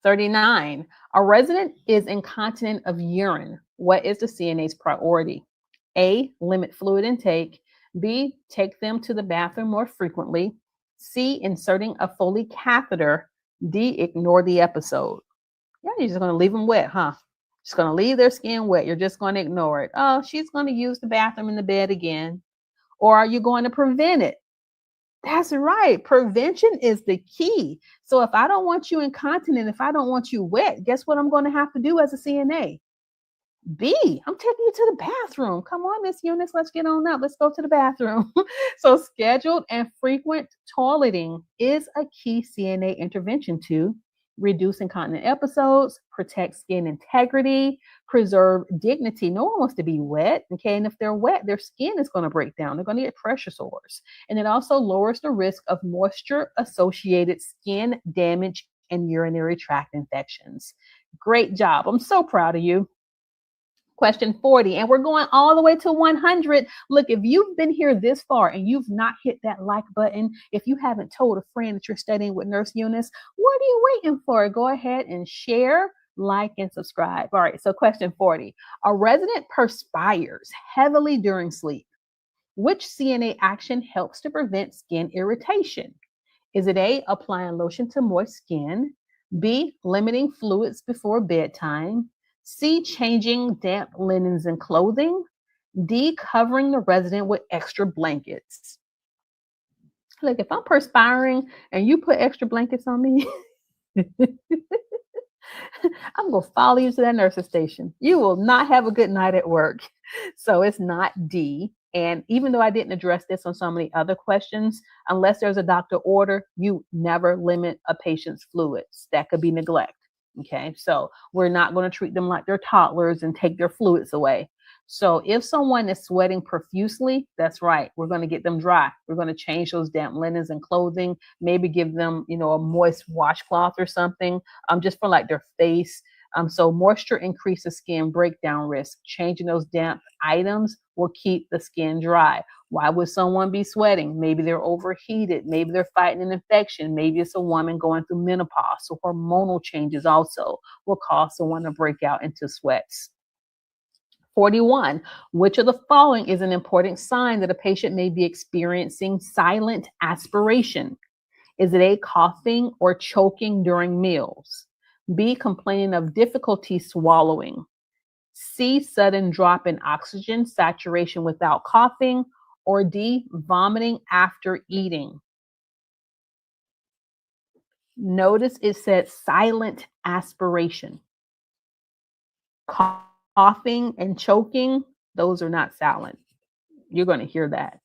39. A resident is incontinent of urine. What is the CNA's priority? A, limit fluid intake. B, take them to the bathroom more frequently. C, inserting a Foley catheter. D, ignore the episode. Yeah, you're just going to leave them wet, huh? Just going to leave their skin wet. You're just going to ignore it. Oh, she's going to use the bathroom in the bed again. Or are you going to prevent it? That's right. Prevention is the key. So if I don't want you incontinent, if I don't want you wet, guess what I'm going to have to do as a CNA? B, I'm taking you to the bathroom. Come on, Miss Eunice, let's get on up. Let's go to the bathroom. So scheduled and frequent toileting is a key CNA intervention to reduce incontinent episodes, protect skin integrity, preserve dignity. No one wants to be wet, okay? And if they're wet, their skin is going to break down. They're going to get pressure sores. And it also lowers the risk of moisture-associated skin damage and urinary tract infections. Great job. I'm so proud of you. Question 40, and we're going all the way to 100. Look, if you've been here this far and you've not hit that like button, if you haven't told a friend that you're studying with Nurse Eunice, what are you waiting for? Go ahead and share, like, and subscribe. All right, so question 40. A resident perspires heavily during sleep. Which CNA action helps to prevent skin irritation? Is it A, applying lotion to moist skin, B, limiting fluids before bedtime, C, changing damp linens and clothing, D, covering the resident with extra blankets? Look, if I'm perspiring and you put extra blankets on me, I'm going to follow you to that nurse's station. You will not have a good night at work. So it's not D. And even though I didn't address this on so many other questions, unless there's a doctor order, you never limit a patient's fluids. That could be neglect. Okay, so we're not going to treat them like they're toddlers and take their fluids away. So if someone is sweating profusely, that's right, we're going to get them dry. We're going to change those damp linens and clothing, maybe give them, a moist washcloth or something, just for like their face. So moisture increases skin breakdown risk. Changing those damp items will keep the skin dry. Why would someone be sweating? Maybe they're overheated. Maybe they're fighting an infection. Maybe it's a woman going through menopause. So hormonal changes also will cause someone to break out into sweats. 41. Which of the following is an important sign that a patient may be experiencing silent aspiration? Is it A, coughing or choking during meals? B, complaining of difficulty swallowing? C, sudden drop in oxygen saturation without coughing? Or D, vomiting after eating? Notice it said silent aspiration. Coughing and choking, those are not silent. You're going to hear that.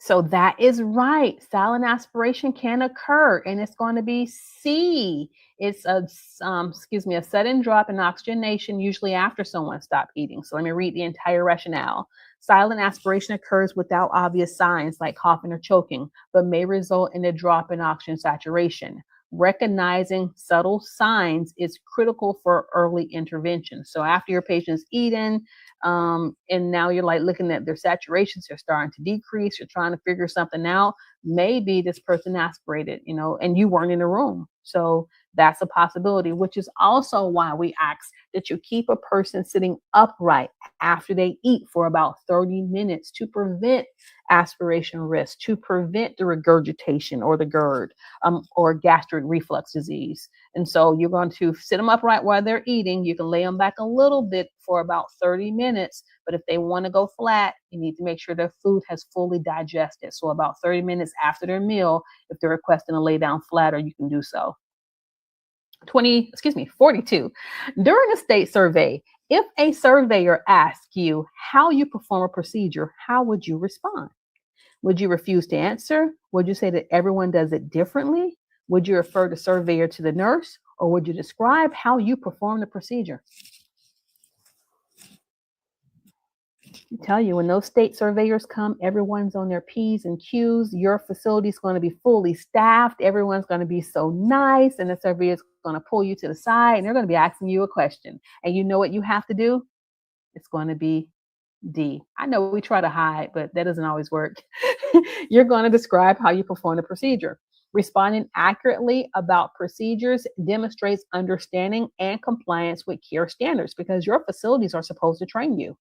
So that is right. Silent aspiration can occur, and it's going to be C. It's a sudden drop in oxygenation, usually after someone stopped eating. So let me read the entire rationale. Silent aspiration occurs without obvious signs like coughing or choking, but may result in a drop in oxygen saturation. Recognizing subtle signs is critical for early intervention. So after your patient's eaten, and now you're like looking at their saturations, they're starting to decrease, you're trying to figure something out. Maybe this person aspirated, and you weren't in the room. So that's a possibility, which is also why we ask that you keep a person sitting upright after they eat for about 30 minutes to prevent aspiration risk, to prevent the regurgitation or the GERD, or gastric reflux disease. And so you're going to sit them upright while they're eating. You can lay them back a little bit for about 30 minutes. But if they want to go flat, you need to make sure their food has fully digested. So about 30 minutes after their meal, if they're requesting to lay down flatter, you can do so. 42. During a state survey, if a surveyor asks you how you perform a procedure, how would you respond? Would you refuse to answer? Would you say that everyone does it differently? Would you refer the surveyor to the nurse? Or would you describe how you perform the procedure? I tell you, when those state surveyors come, everyone's on their P's and Q's. Your facility is going to be fully staffed. Everyone's going to be so nice. And the surveyor is going to pull you to the side and they're going to be asking you a question. And you know what you have to do? It's going to be D. I know we try to hide, but that doesn't always work. You're going to describe how you perform the procedure. Responding accurately about procedures demonstrates understanding and compliance with care standards because your facilities are supposed to train you.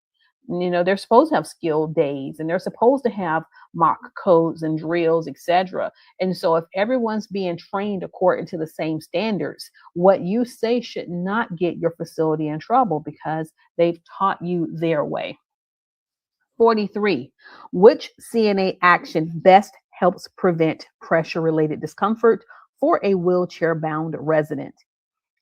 They're supposed to have skill days and they're supposed to have mock codes and drills, etc. And so if everyone's being trained according to the same standards, what you say should not get your facility in trouble because they've taught you their way. 43. Which CNA action best helps prevent pressure-related discomfort for a wheelchair-bound resident?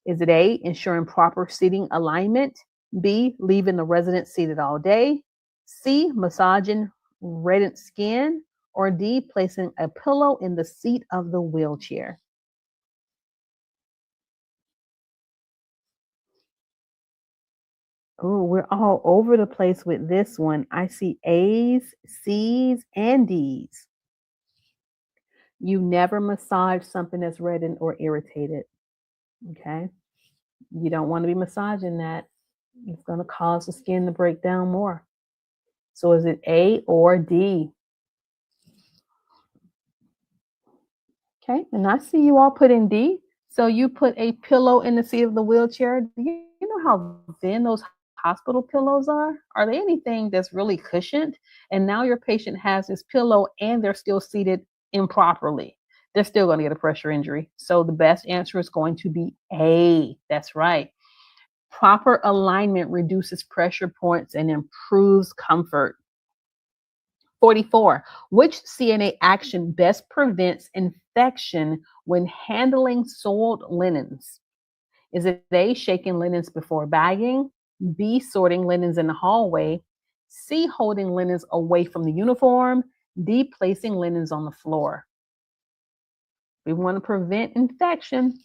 Is it A, ensuring proper seating alignment? B, leaving the resident seated all day? C, massaging reddened skin? Or D, placing a pillow in the seat of the wheelchair? Oh, we're all over the place with this one. I see A's, C's, and D's. You never massage something that's reddened or irritated. Okay. You don't want to be massaging that. It's going to cause the skin to break down more. So is it A or D? Okay. And I see you all put in D. So you put a pillow in the seat of the wheelchair. Do you know how thin those hospital pillows are? Are they anything that's really cushioned? And now your patient has this pillow and they're still seated improperly. They're still going to get a pressure injury. So the best answer is going to be A. That's right. Proper alignment reduces pressure points and improves comfort. 44. Which CNA action best prevents infection when handling soiled linens? Is it A, shaking linens before bagging? B, sorting linens in the hallway? C, holding linens away from the uniform? D, placing linens on the floor? We want to prevent infection.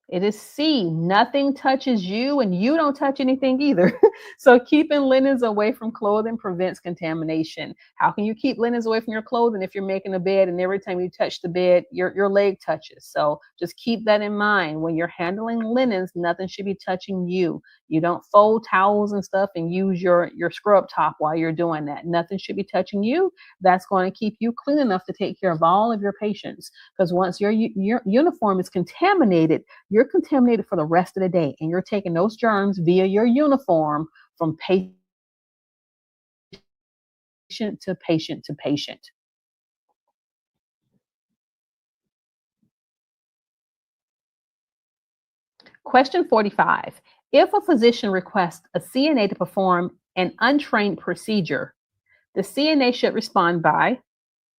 It is C. Nothing touches you and you don't touch anything either. So keeping linens away from clothing prevents contamination. How can you keep linens away from your clothing if you're making a bed and every time you touch the bed, your leg touches? So just keep that in mind. When you're handling linens, nothing should be touching you. You don't fold towels and stuff and use your scrub top while you're doing that. Nothing should be touching you. That's going to keep you clean enough to take care of all of your patients. Because once your uniform is contaminated, you're contaminated for the rest of the day and you're taking those germs via your uniform from patient to patient to patient. Question 45. If a physician requests a CNA to perform an untrained procedure, the CNA should respond by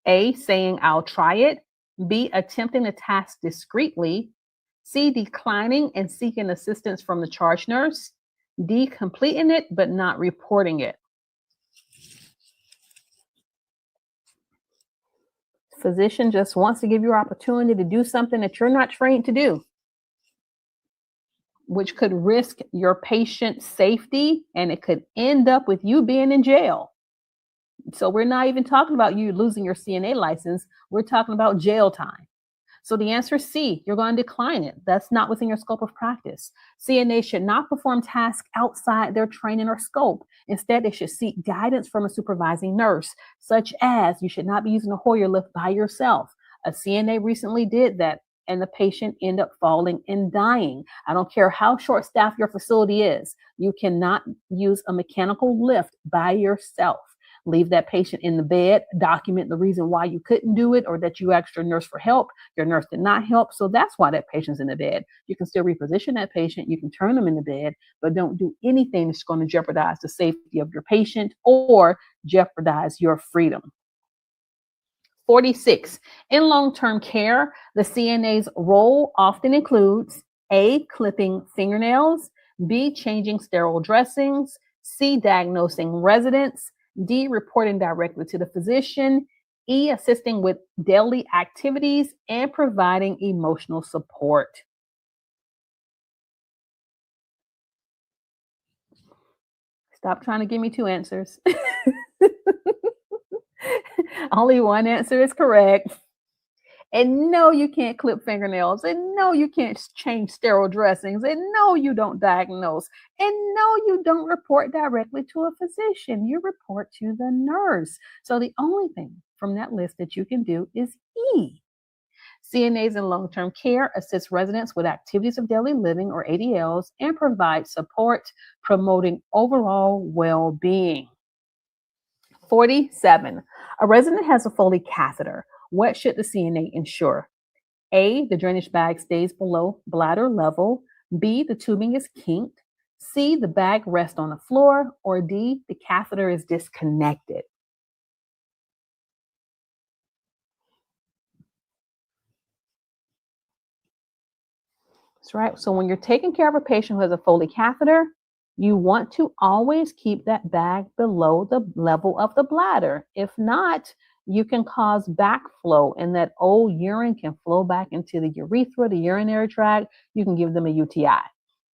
A, saying, I'll try it, B, attempting the task discreetly, C, declining and seeking assistance from the charge nurse, D, completing it but not reporting it. Physician just wants to give you an opportunity to do something that you're not trained to do, which could risk your patient's safety, and it could end up with you being in jail. So we're not even talking about you losing your CNA license. We're talking about jail time. So the answer is C, you're going to decline it. That's not within your scope of practice. CNA should not perform tasks outside their training or scope. Instead, they should seek guidance from a supervising nurse, such as you should not be using a Hoyer lift by yourself. A CNA recently did that, and the patient ended up falling and dying. I don't care how short-staffed your facility is. You cannot use a mechanical lift by yourself. Leave that patient in the bed, document the reason why you couldn't do it or that you asked your nurse for help. Your nurse did not help. So that's why that patient's in the bed. You can still reposition that patient. You can turn them in the bed, but don't do anything that's going to jeopardize the safety of your patient or jeopardize your freedom. 46, in long-term care, the CNA's role often includes A, clipping fingernails, B, changing sterile dressings, C, diagnosing residents, D, reporting directly to the physician, E, assisting with daily activities, and providing emotional support. Stop trying to give me two answers. Only one answer is correct. And no, you can't clip fingernails. And no, you can't change sterile dressings. And no, you don't diagnose. And no, you don't report directly to a physician. You report to the nurse. So the only thing from that list that you can do is E. CNAs in long-term care assist residents with activities of daily living or ADLs and provide support promoting overall well-being. 47. A resident has a Foley catheter. What should the CNA ensure? A, the drainage bag stays below bladder level. B, the tubing is kinked. C, the bag rests on the floor. Or D, the catheter is disconnected. That's right. So when you're taking care of a patient who has a Foley catheter, you want to always keep that bag below the level of the bladder. If not, you can cause backflow, and that old urine can flow back into the urethra, the urinary tract. You can give them a UTI.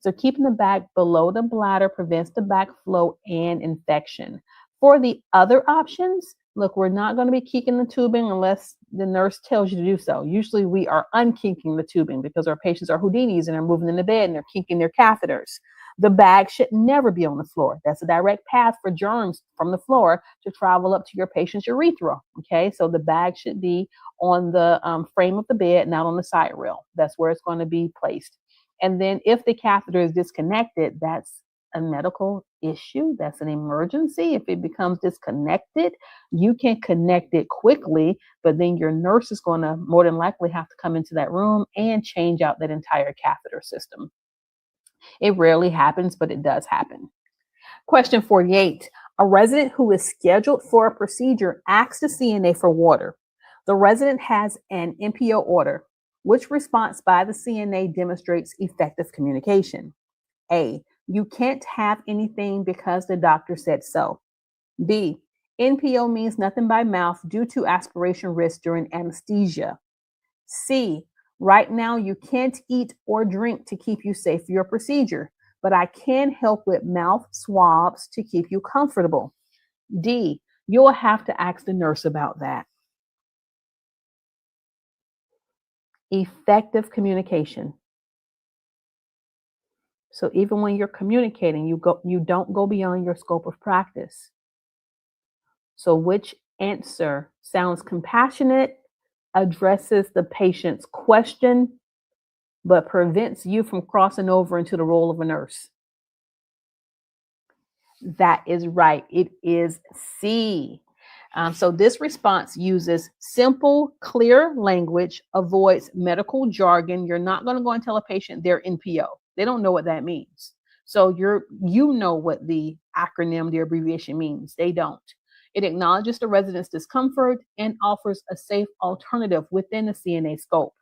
So keeping the bag below the bladder prevents the backflow and infection. For the other options, look, we're not going to be kinking the tubing unless the nurse tells you to do so. Usually we are unkinking the tubing because our patients are Houdinis and are moving in the bed and they're kinking their catheters. The bag should never be on the floor. That's a direct path for germs from the floor to travel up to your patient's urethra. Okay, so the bag should be on the frame of the bed, not on the side rail. That's where it's going to be placed. And then if the catheter is disconnected, that's a medical issue. That's an emergency. If it becomes disconnected, you can connect it quickly, but then your nurse is going to more than likely have to come into that room and change out that entire catheter system. It rarely happens, but it does happen. Question 48. A resident who is scheduled for a procedure asks the CNA for water. The resident has an MPO order. Which response by the CNA demonstrates effective communication? A, you can't have anything because the doctor said so. B, NPO means nothing by mouth due to aspiration risk during anesthesia. C, right now you can't eat or drink to keep you safe for your procedure, but I can help with mouth swabs to keep you comfortable. D, you'll have to ask the nurse about that. Effective communication. So even when you're communicating, you don't go beyond your scope of practice. So which answer sounds compassionate, addresses the patient's question, but prevents you from crossing over into the role of a nurse? That is right. It is C. So this response uses simple, clear language, avoids medical jargon. You're not going to go and tell a patient they're NPO. They don't know what that means. So you know what the acronym, the abbreviation means. They don't. It acknowledges the resident's discomfort and offers a safe alternative within the CNA scope.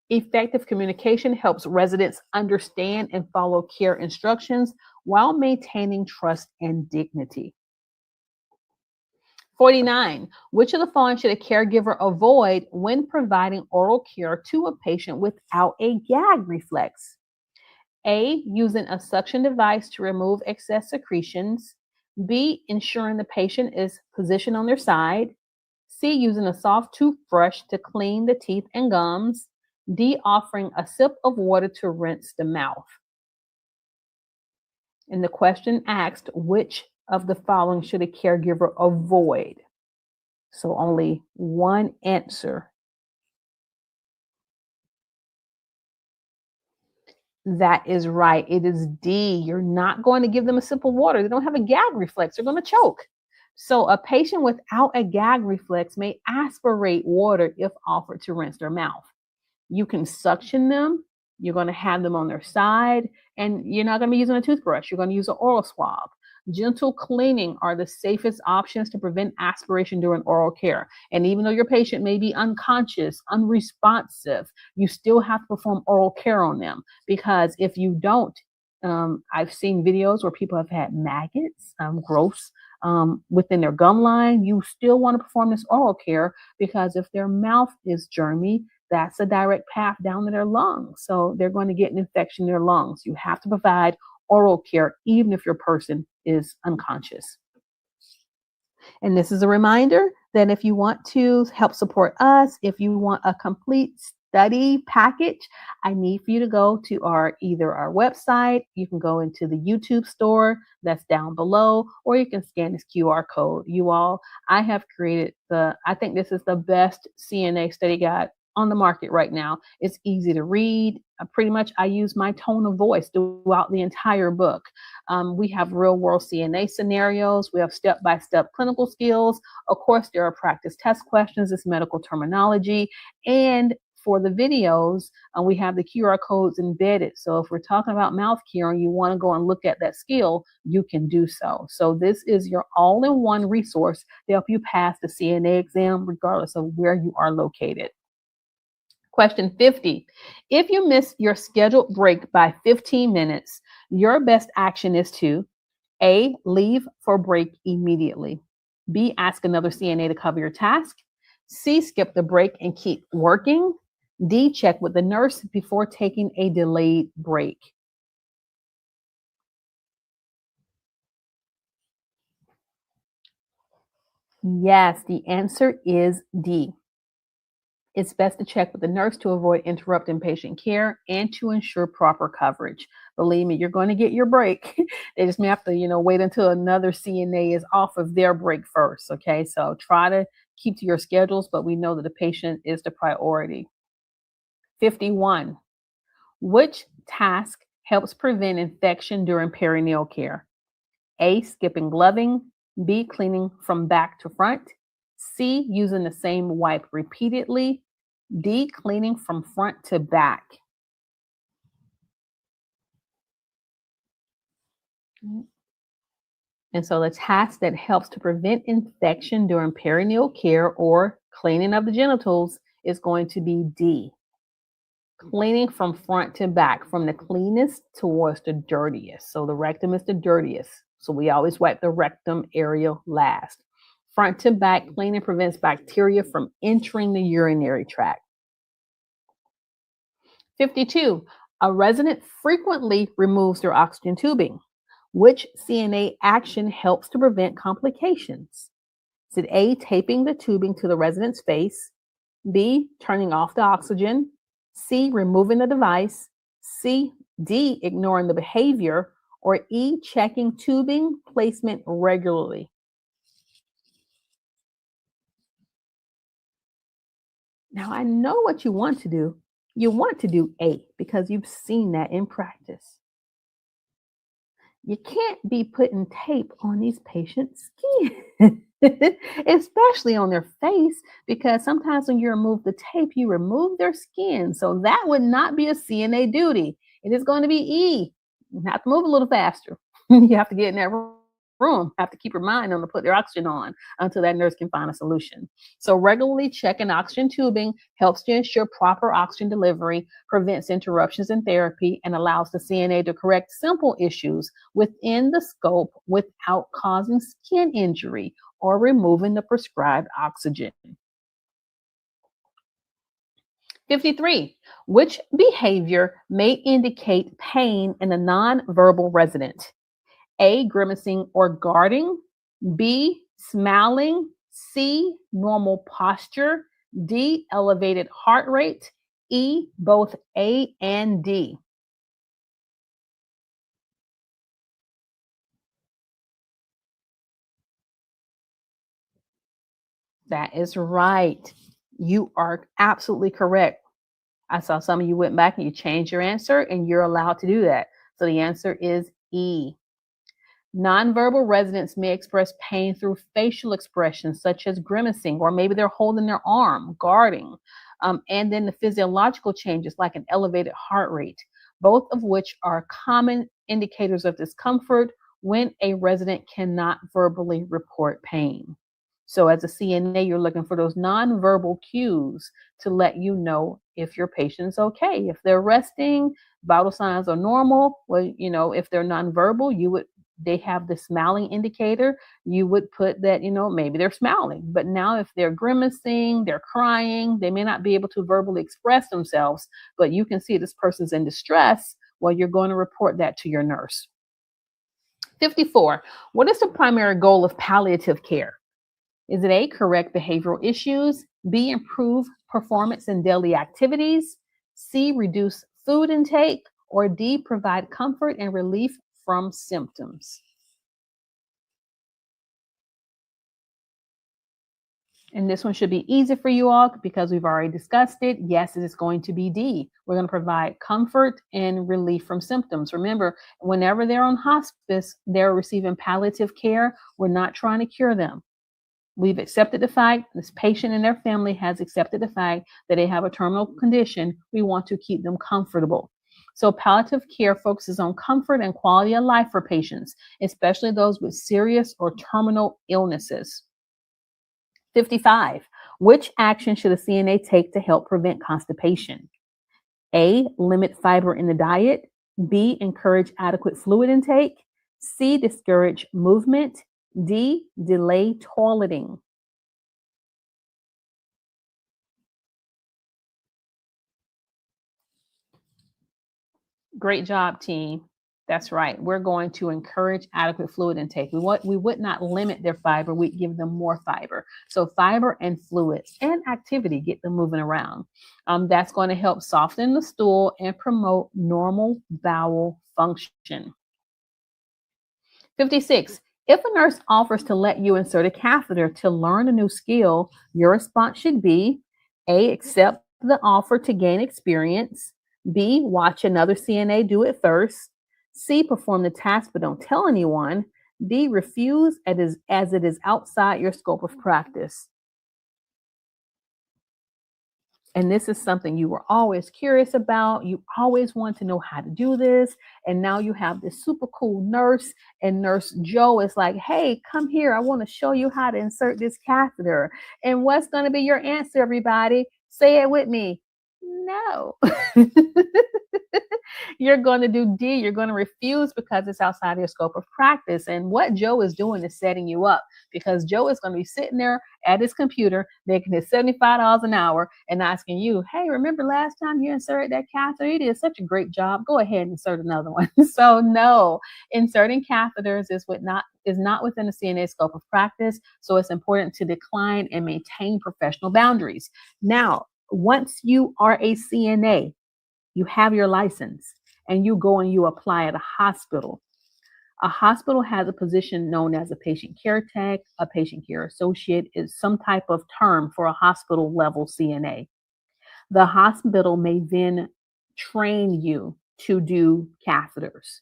Effective communication helps residents understand and follow care instructions while maintaining trust and dignity. 49. Which of the following should a caregiver avoid when providing oral care to a patient without a gag reflex? A, using a suction device to remove excess secretions. B, ensuring the patient is positioned on their side. C, using a soft toothbrush to clean the teeth and gums. D, offering a sip of water to rinse the mouth. And the question asked, which of the following should a caregiver avoid? So only one answer. That is right. It is D. You're not going to give them a sip of water. They don't have a gag reflex. They're going to choke. So a patient without a gag reflex may aspirate water if offered to rinse their mouth. You can suction them. You're going to have them on their side, and you're not going to be using a toothbrush. You're going to use an oral swab. Gentle cleaning are the safest options to prevent aspiration during oral care. And even though your patient may be unconscious, unresponsive, you still have to perform oral care on them, because if you don't, I've seen videos where people have had maggots, growths within their gum line. You still want to perform this oral care, because if their mouth is germy, that's a direct path down to their lungs. So they're going to get an infection in their lungs. You have to provide oral care even if your person is unconscious. And this is a reminder that if you want to help support us, if you want a complete study package, I need for you to go to either our website, you can go into the YouTube store that's down below, or you can scan this QR code. You all, I have created I think this is the best CNA study guide on the market right now. It's easy to read. Pretty much I use my tone of voice throughout the entire book. We have real world CNA scenarios. We have step-by-step clinical skills. Of course, there are practice test questions. It's medical terminology. And for the videos, we have the QR codes embedded. So if we're talking about mouth care and you want to go and look at that skill, you can do so. So this is your all-in-one resource to help you pass the CNA exam, regardless of where you are located. Question 50. If you miss your scheduled break by 15 minutes, your best action is to A, leave for break immediately. B, ask another CNA to cover your task. C, skip the break and keep working. D, check with the nurse before taking a delayed break. Yes, the answer is D. It's best to check with the nurse to avoid interrupting patient care and to ensure proper coverage. Believe me, you're going to get your break. They just may have to, wait until another CNA is off of their break first. Okay, so try to keep to your schedules, but we know that the patient is the priority. 51. Which task helps prevent infection during perinatal care? A, skipping gloving. B, cleaning from back to front. C, using the same wipe repeatedly. D, cleaning from front to back. And so the task that helps to prevent infection during perinatal care or cleaning of the genitals is going to be D. Cleaning from front to back, from the cleanest towards the dirtiest. So the rectum is the dirtiest. So we always wipe the rectum area last. Front to back cleaning prevents bacteria from entering the urinary tract. 52. A resident frequently removes their oxygen tubing. Which CNA action helps to prevent complications? Is it A, taping the tubing to the resident's face? B, turning off the oxygen? C, removing the device? D, ignoring the behavior? Or E, checking tubing placement regularly? Now, I know what you want to do. You want to do A because you've seen that in practice. You can't be putting tape on these patients' skin, especially on their face, because sometimes when you remove the tape, you remove their skin. So that would not be a CNA duty. It is going to be E. You have to move a little faster. You have to get in that room, have to keep your mind on to put their oxygen on until that nurse can find a solution. So regularly checking oxygen tubing helps to ensure proper oxygen delivery, prevents interruptions in therapy, and allows the CNA to correct simple issues within the scope without causing skin injury or removing the prescribed oxygen. 53. Which behavior may indicate pain in a nonverbal resident? A, grimacing or guarding. B, smiling. C, normal posture. D, elevated heart rate. E, both A and D. That is right. You are absolutely correct. I saw some of you went back and you changed your answer, and you're allowed to do that. So the answer is E. Nonverbal residents may express pain through facial expressions such as grimacing, or maybe they're holding their arm, guarding, and then the physiological changes like an elevated heart rate, both of which are common indicators of discomfort when a resident cannot verbally report pain. So, as a CNA, you're looking for those nonverbal cues to let you know if your patient's okay. If they're resting, vital signs are normal. Well, if they're nonverbal, they have the smiling indicator. You would put that, maybe they're smiling. But now, if they're grimacing, they're crying, they may not be able to verbally express themselves, but you can see this person's in distress. Well, you're going to report that to your nurse. 54. What is the primary goal of palliative care? Is it A, correct behavioral issues? B, improve performance in daily activities? C, reduce food intake? Or D, provide comfort and relief from symptoms? And this one should be easy for you all because we've already discussed it. Yes, it is going to be D. We're going to provide comfort and relief from symptoms. Remember, whenever they're on hospice, they're receiving palliative care. We're not trying to cure them. We've accepted the fact, this patient and their family has accepted the fact that they have a terminal condition. We want to keep them comfortable. So palliative care focuses on comfort and quality of life for patients, especially those with serious or terminal illnesses. 55. Which action should a CNA take to help prevent constipation? A, limit fiber in the diet. B, encourage adequate fluid intake. C, discourage movement. D, delay toileting. Great job, team. That's right. We're going to encourage adequate fluid intake. We would not limit their fiber. We'd give them more fiber. So fiber and fluids and activity, get them moving around. That's going to help soften the stool and promote normal bowel function. 56. If a nurse offers to let you insert a catheter to learn a new skill, your response should be A, accept the offer to gain experience. B, watch another CNA do it first. C, perform the task but don't tell anyone. D, refuse as it is outside your scope of practice. And this is something you were always curious about. You always want to know how to do this. And now you have this super cool nurse, and Nurse Joe is like, hey, come here. I want to show you how to insert this catheter. And what's going to be your answer, everybody? Say it with me. No. You're going to do D. You're going to refuse because it's outside of your scope of practice. And what Joe is doing is setting you up, because Joe is going to be sitting there at his computer making his $75 an hour and asking you, hey, remember last time you inserted that catheter? You did such a great job. Go ahead and insert another one. So no, inserting catheters is not within the CNA scope of practice. So it's important to decline and maintain professional boundaries. Now, once you are a CNA, you have your license, and you go and you apply at a hospital. A hospital has a position known as a patient care tech, a patient care associate is some type of term for a hospital level CNA. The hospital may then train you to do catheters.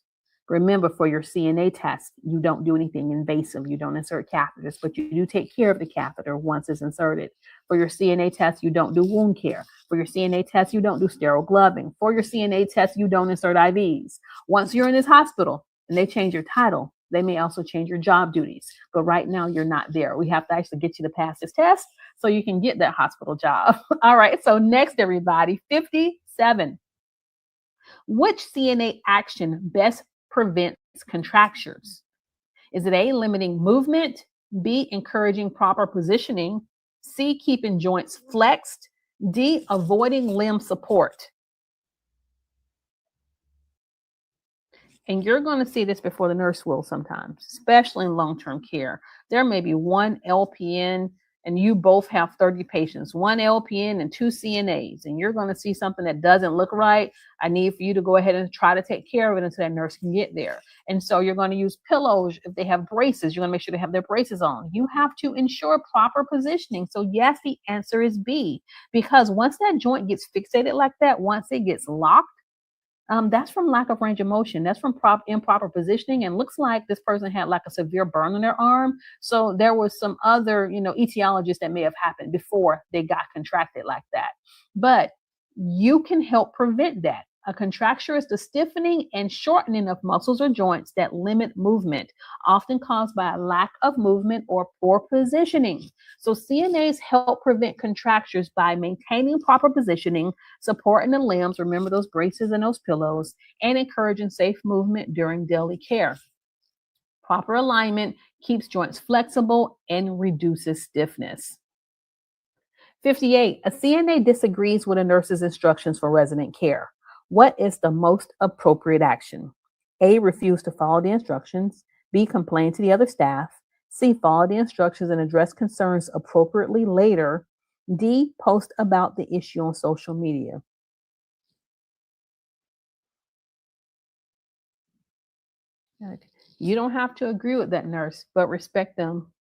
Remember, for your CNA test, you don't do anything invasive. You don't insert catheters, but you do take care of the catheter once it's inserted. For your CNA test, you don't do wound care. For your CNA test, you don't do sterile gloving. For your CNA test, you don't insert IVs. Once you're in this hospital and they change your title, they may also change your job duties. But right now, you're not there. We have to actually get you to pass this test so you can get that hospital job. All right. So next, everybody, 57. Which CNA action best prevents contractures? Is it A, limiting movement, B, encouraging proper positioning. C, keeping joints flexed. D, avoiding limb support. And you're going to see this before the nurse will sometimes, especially in long-term care. There may be one LPN and you both have 30 patients, one LPN and two CNAs, and you're going to see something that doesn't look right. I need for you to go ahead and try to take care of it until that nurse can get there. And so you're going to use pillows. If they have braces, you're going to make sure they have their braces on. You have to ensure proper positioning. So yes, the answer is B, because once that joint gets fixated like that, once it gets locked, that's from lack of range of motion. That's from improper positioning, and looks like this person had like a severe burn on their arm. So there was some other, etiologies that may have happened before they got contracted like that. But you can help prevent that. A contracture is the stiffening and shortening of muscles or joints that limit movement, often caused by a lack of movement or poor positioning. So CNAs help prevent contractures by maintaining proper positioning, supporting the limbs, remember those braces and those pillows, and encouraging safe movement during daily care. Proper alignment keeps joints flexible and reduces stiffness. 58. A CNA disagrees with a nurse's instructions for resident care. What is the most appropriate action? A, refuse to follow the instructions. B, complain to the other staff. C, follow the instructions and address concerns appropriately later. D, post about the issue on social media. You don't have to agree with that nurse, but respect them.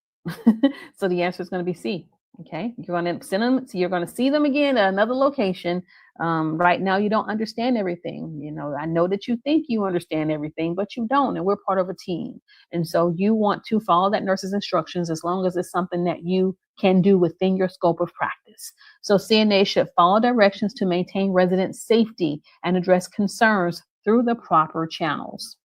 So the answer is going to be C. Okay, you're going to send them. So you're going to see them again at another location. Right now, you don't understand everything. I know that you think you understand everything, but you don't. And we're part of a team. And so you want to follow that nurse's instructions as long as it's something that you can do within your scope of practice. So CNA should follow directions to maintain resident safety and address concerns through the proper channels.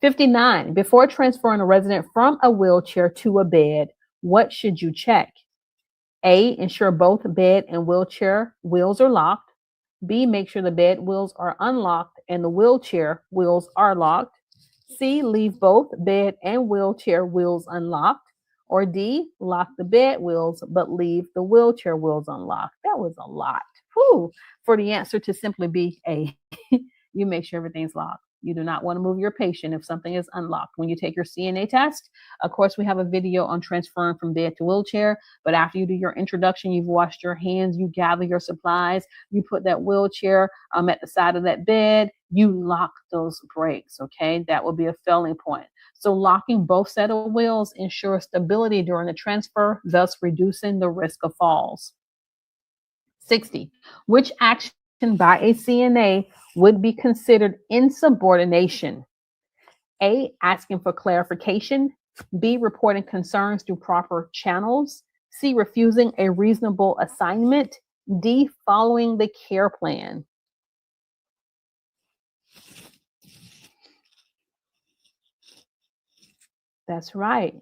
59. Before transferring a resident from a wheelchair to a bed, what should you check? A, ensure both bed and wheelchair wheels are locked. B, make sure the bed wheels are unlocked and the wheelchair wheels are locked. C, leave both bed and wheelchair wheels unlocked. Or D, lock the bed wheels but leave the wheelchair wheels unlocked. That was a lot. Whew. For the answer to simply be A, you make sure everything's locked. You do not want to move your patient if something is unlocked. When you take your CNA test, of course, we have a video on transferring from bed to wheelchair. But after you do your introduction, you've washed your hands, you gather your supplies, you put that wheelchair at the side of that bed, you lock those brakes, okay? That will be a failing point. So locking both set of wheels ensures stability during the transfer, thus reducing the risk of falls. 60. Which action by a CNA would be considered insubordination? A, asking for clarification. B, reporting concerns through proper channels. C, refusing a reasonable assignment. D, following the care plan. That's right.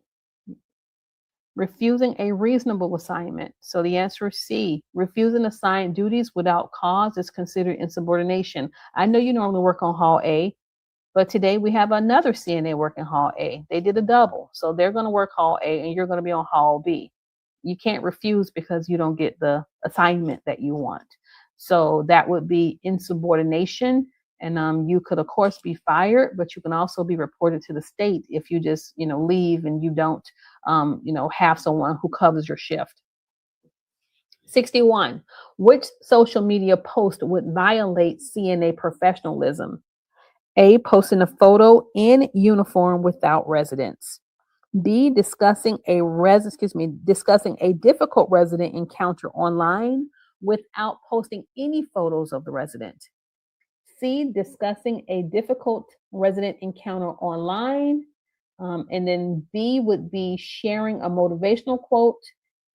Refusing a reasonable assignment. So the answer is C. Refusing assigned duties without cause is considered insubordination. I know you normally work on Hall A, but today we have another CNA working Hall A. They did a double. So they're going to work Hall A and you're going to be on Hall B. You can't refuse because you don't get the assignment that you want. So that would be insubordination. And you could, of course, be fired, but you can also be reported to the state if you just, leave and you don't, have someone who covers your shift. 61. Which social media post would violate CNA professionalism? A, posting a photo in uniform without residence. B, discussing a difficult resident encounter online without posting any photos of the resident. C, discussing a difficult resident encounter online. And then B would be sharing a motivational quote.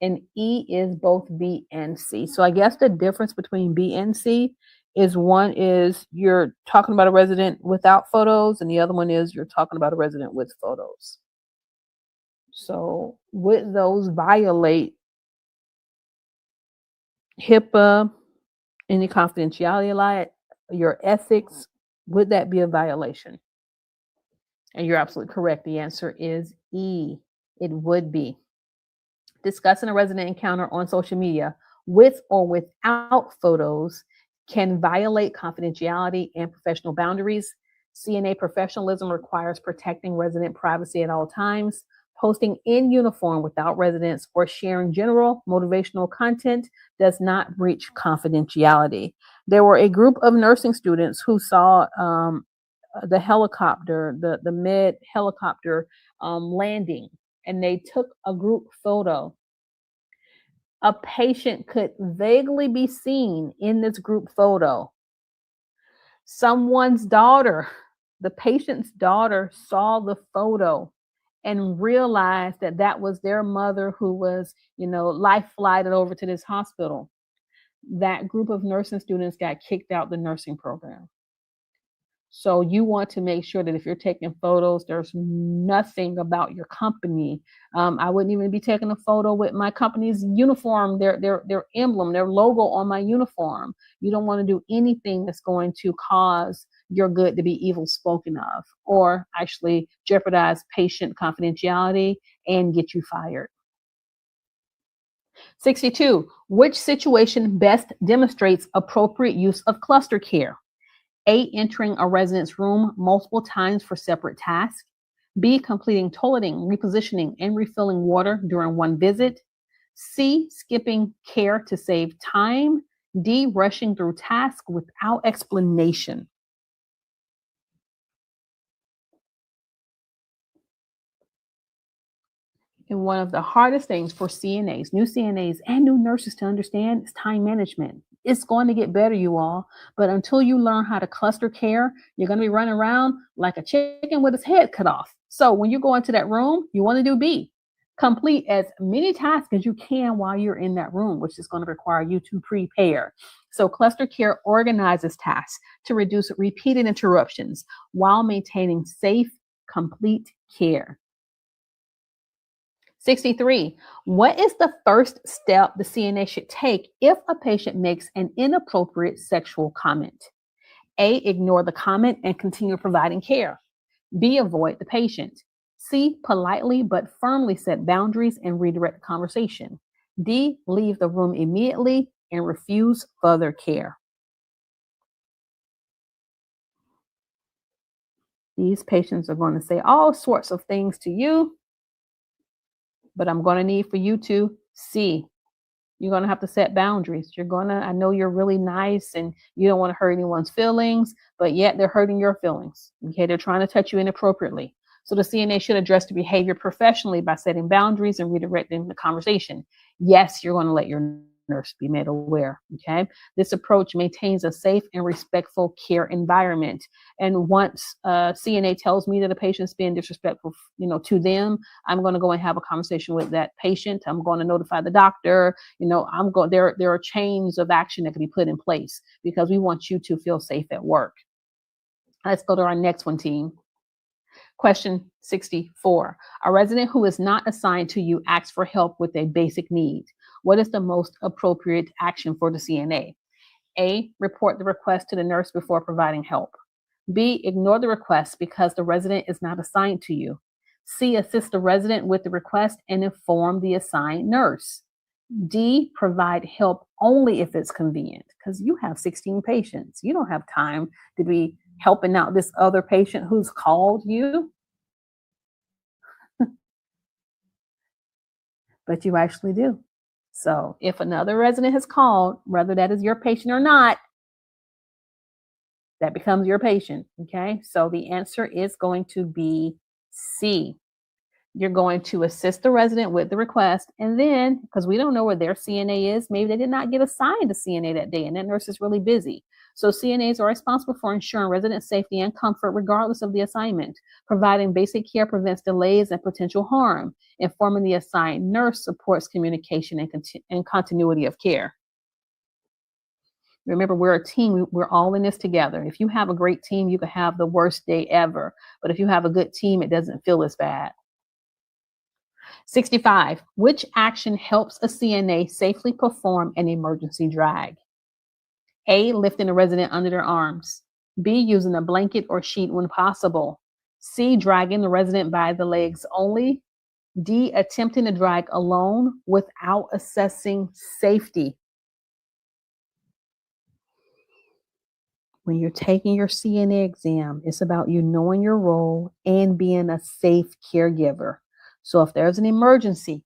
And E is both B and C. So I guess the difference between B and C is one is you're talking about a resident without photos, and the other one is you're talking about a resident with photos. So would those violate HIPAA, any confidentiality, your ethics? Would that be a violation? And you're absolutely correct. The answer is E. It would be. Discussing a resident encounter on social media with or without photos can violate confidentiality and professional boundaries. CNA professionalism requires protecting resident privacy at all times. Posting in uniform without residence or sharing general motivational content does not breach confidentiality. There were a group of nursing students who saw the helicopter, the med helicopter landing, and they took a group photo. A patient could vaguely be seen in this group photo. Someone's daughter, the patient's daughter, saw the photo and realized that that was their mother who was, life flighted over to this hospital. That group of nursing students got kicked out the nursing program. So you want to make sure that if you're taking photos, there's nothing about your company. I wouldn't even be taking a photo with my company's uniform, their emblem, their logo on my uniform. You don't want to do anything that's going to cause your good to be evil spoken of, or actually jeopardize patient confidentiality and get you fired. 62. Which situation best demonstrates appropriate use of cluster care? A, entering a resident's room multiple times for separate tasks. B, completing toileting, repositioning, and refilling water during one visit. C, skipping care to save time. D, rushing through tasks without explanation. And one of the hardest things for CNAs, new CNAs, and new nurses to understand is time management. It's going to get better, you all. But until you learn how to cluster care, you're going to be running around like a chicken with its head cut off. So when you go into that room, you want to do B. Complete as many tasks as you can while you're in that room, which is going to require you to prepare. So cluster care organizes tasks to reduce repeated interruptions while maintaining safe, complete care. 63. What is the first step the CNA should take if a patient makes an inappropriate sexual comment? A, ignore the comment and continue providing care. B, avoid the patient. C, politely but firmly set boundaries and redirect the conversation. D, leave the room immediately and refuse further care. These patients are going to say all sorts of things to you, but I'm going to need for you to see. You're going to have to set boundaries. I know you're really nice and you don't want to hurt anyone's feelings, but yet they're hurting your feelings. Okay, they're trying to touch you inappropriately. So the CNA should address the behavior professionally by setting boundaries and redirecting the conversation. Yes, you're going to let your nurse be made aware. Okay, this approach maintains a safe and respectful care environment. And once CNA tells me that a patient's being disrespectful, to them, I'm going to go and have a conversation with that patient. I'm going to notify the doctor. There are chains of action that can be put in place because we want you to feel safe at work. Let's go to our next one, team. Question 64. A resident who is not assigned to you asks for help with a basic need. What is the most appropriate action for the CNA? A, report the request to the nurse before providing help. B, ignore the request because the resident is not assigned to you. C, assist the resident with the request and inform the assigned nurse. D, provide help only if it's convenient, because you have 16 patients. You don't have time to be helping out this other patient who's called you. But you actually do. So if another resident has called, whether that is your patient or not, that becomes your patient. Okay. So the answer is going to be C. You're going to assist the resident with the request. And then, because we don't know where their CNA is, maybe they did not get assigned a CNA that day and that nurse is really busy. So CNAs are responsible for ensuring resident safety and comfort regardless of the assignment. Providing basic care prevents delays and potential harm. Informing the assigned nurse supports communication and continuity of care. Remember, we're a team. We're all in this together. If you have a great team, you can have the worst day ever. But if you have a good team, it doesn't feel as bad. 65. Which action helps a CNA safely perform an emergency drag? A, lifting a resident under their arms. B, using a blanket or sheet when possible. C, dragging the resident by the legs only. D, attempting to drag alone without assessing safety. When you're taking your CNA exam, it's about you knowing your role and being a safe caregiver. So if there's an emergency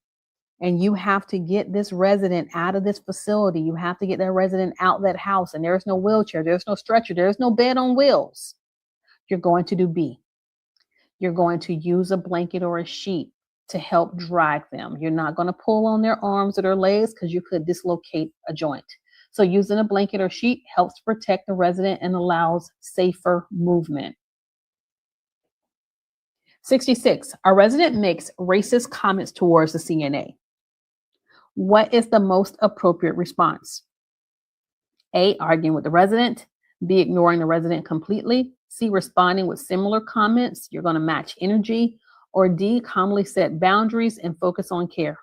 and you have to get this resident out of this facility, you have to get that resident out that house, and there's no wheelchair, there's no stretcher, there's no bed on wheels, you're going to do B. You're going to use a blanket or a sheet to help drag them. You're not going to pull on their arms or their legs because you could dislocate a joint. So using a blanket or sheet helps protect the resident and allows safer movement. 66, a resident makes racist comments towards the CNA. What is the most appropriate response? A, arguing with the resident. B, ignoring the resident completely. C, responding with similar comments. You're going to match energy. Or D, calmly set boundaries and focus on care.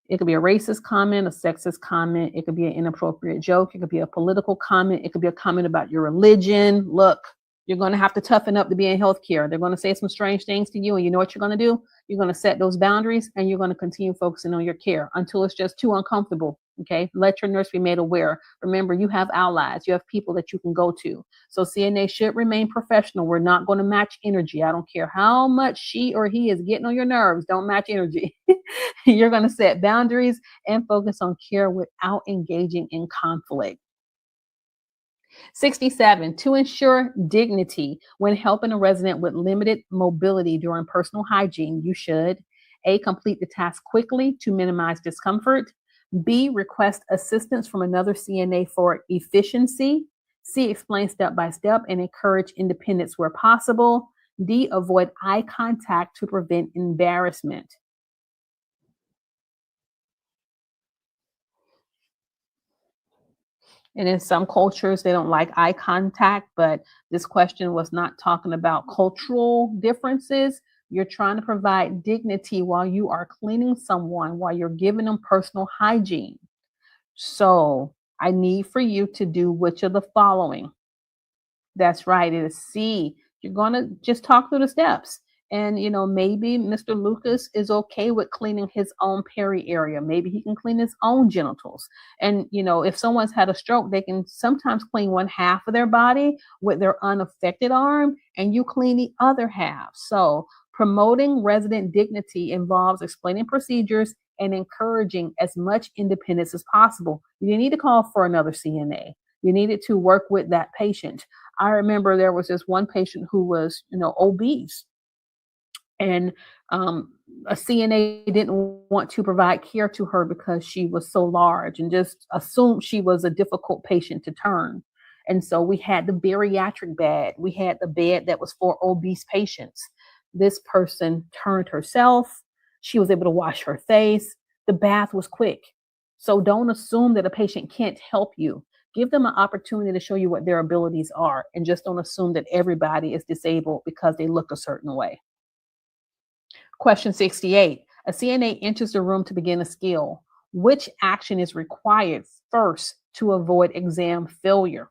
It could be a racist comment, a sexist comment. It could be an inappropriate joke. It could be a political comment. It could be a comment about your religion. Look, you're going to have to toughen up to be in healthcare. They're going to say some strange things to you, and you know what you're going to do? You're going to set those boundaries, and you're going to continue focusing on your care until it's just too uncomfortable. Okay, let your nurse be made aware. Remember, you have allies. You have people that you can go to. So CNA should remain professional. We're not going to match energy. I don't care how much she or he is getting on your nerves. Don't match energy. You're going to set boundaries and focus on care without engaging in conflict. 67, to ensure dignity when helping a resident with limited mobility during personal hygiene, you should A, complete the task quickly to minimize discomfort. B, request assistance from another CNA for efficiency. C, explain step by step and encourage independence where possible. D, avoid eye contact to prevent embarrassment. And in some cultures, they don't like eye contact, but this question was not talking about cultural differences. You're trying to provide dignity while you are cleaning someone, while you're giving them personal hygiene. So I need for you to do which of the following. That's right. It is C. You're going to just talk through the steps. And, maybe Mr. Lucas is okay with cleaning his own peri area. Maybe he can clean his own genitals. And, if someone's had a stroke, they can sometimes clean one half of their body with their unaffected arm, and you clean the other half. So promoting resident dignity involves explaining procedures and encouraging as much independence as possible. You need to call for another CNA. You needed to work with that patient. I remember there was this one patient who was, obese, and a CNA didn't want to provide care to her because she was so large and just assumed she was a difficult patient to turn. And so we had the bariatric bed. We had the bed that was for obese patients. This person turned herself. She was able to wash her face. The bath was quick. So don't assume that a patient can't help you. Give them an opportunity to show you what their abilities are, and just don't assume that everybody is disabled because they look a certain way. Question 68. A CNA enters the room to begin a skill. Which action is required first to avoid exam failure?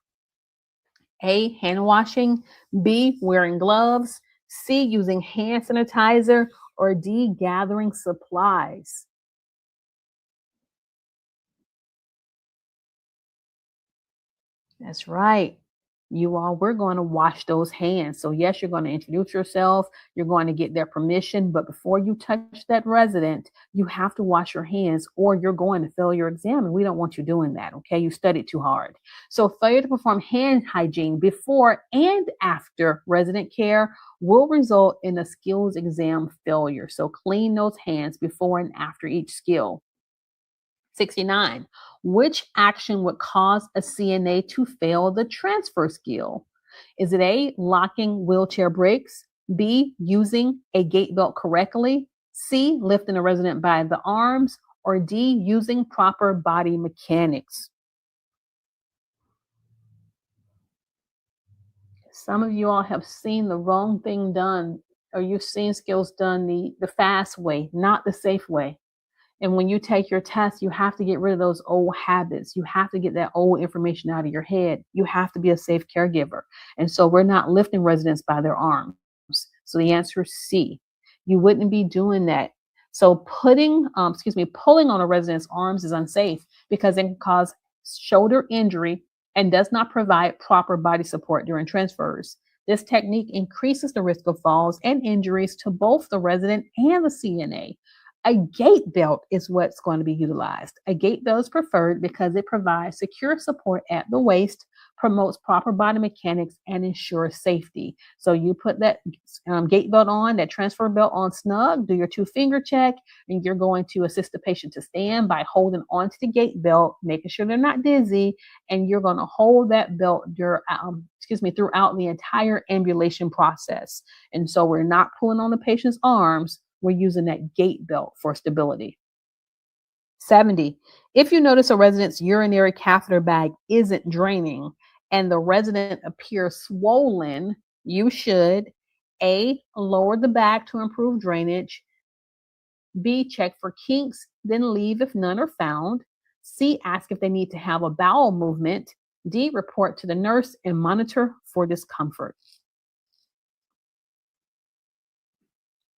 A, hand washing. B, wearing gloves. C, using hand sanitizer. Or D, gathering supplies. That's right. We're going to wash those hands. So yes, you're going to introduce yourself. You're going to get their permission. But before you touch that resident, you have to wash your hands or you're going to fail your exam. And we don't want you doing that. Okay. You studied too hard. So failure to perform hand hygiene before and after resident care will result in a skills exam failure. So clean those hands before and after each skill. 69. Which action would cause a CNA to fail the transfer skill? Is it A, locking wheelchair brakes? B, using a gait belt correctly? C, lifting a resident by the arms? Or D, using proper body mechanics? Some of you all have seen the wrong thing done, or you've seen skills done the fast way, not the safe way. And when you take your test, you have to get rid of those old habits. You have to get that old information out of your head. You have to be a safe caregiver. And so we're not lifting residents by their arms. So the answer is C. You wouldn't be doing that. So pulling on a resident's arms is unsafe because it can cause shoulder injury and does not provide proper body support during transfers. This technique increases the risk of falls and injuries to both the resident and the CNA. A gait belt is what's going to be utilized. A gait belt is preferred because it provides secure support at the waist, promotes proper body mechanics, and ensures safety. So you put that gait belt on, that transfer belt on snug, do your 2-finger check, and you're going to assist the patient to stand by holding onto the gait belt, making sure they're not dizzy, and you're going to hold that belt throughout the entire ambulation process. And so we're not pulling on the patient's arms. We're using that gait belt for stability. 70. If you notice a resident's urinary catheter bag isn't draining and the resident appears swollen, you should A, lower the bag to improve drainage, B, check for kinks, then leave if none are found, C, ask if they need to have a bowel movement, D, report to the nurse and monitor for discomfort.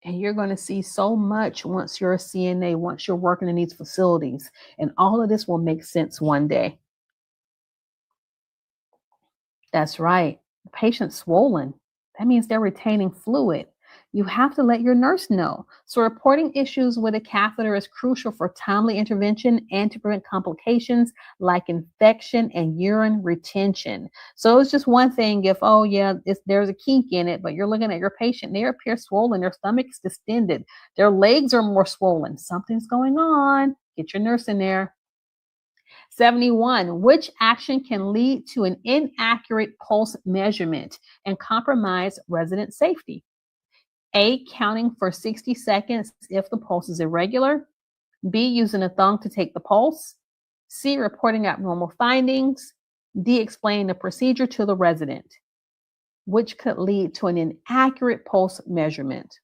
And you're going to see so much once you're a CNA, once you're working in these facilities, and all of this will make sense one day. That's right. The patient's swollen. That means they're retaining fluid. You have to let your nurse know. So reporting issues with a catheter is crucial for timely intervention and to prevent complications like infection and urine retention. So it's just one thing if, there's a kink in it, but you're looking at your patient, they appear swollen, their stomach's distended, their legs are more swollen. Something's going on. Get your nurse in there. 71. Which action can lead to an inaccurate pulse measurement and compromise resident safety? A, counting for 60 seconds if the pulse is irregular. B, using a thumb to take the pulse. C, reporting abnormal findings. D, explaining the procedure to the resident, which could lead to an inaccurate pulse measurement.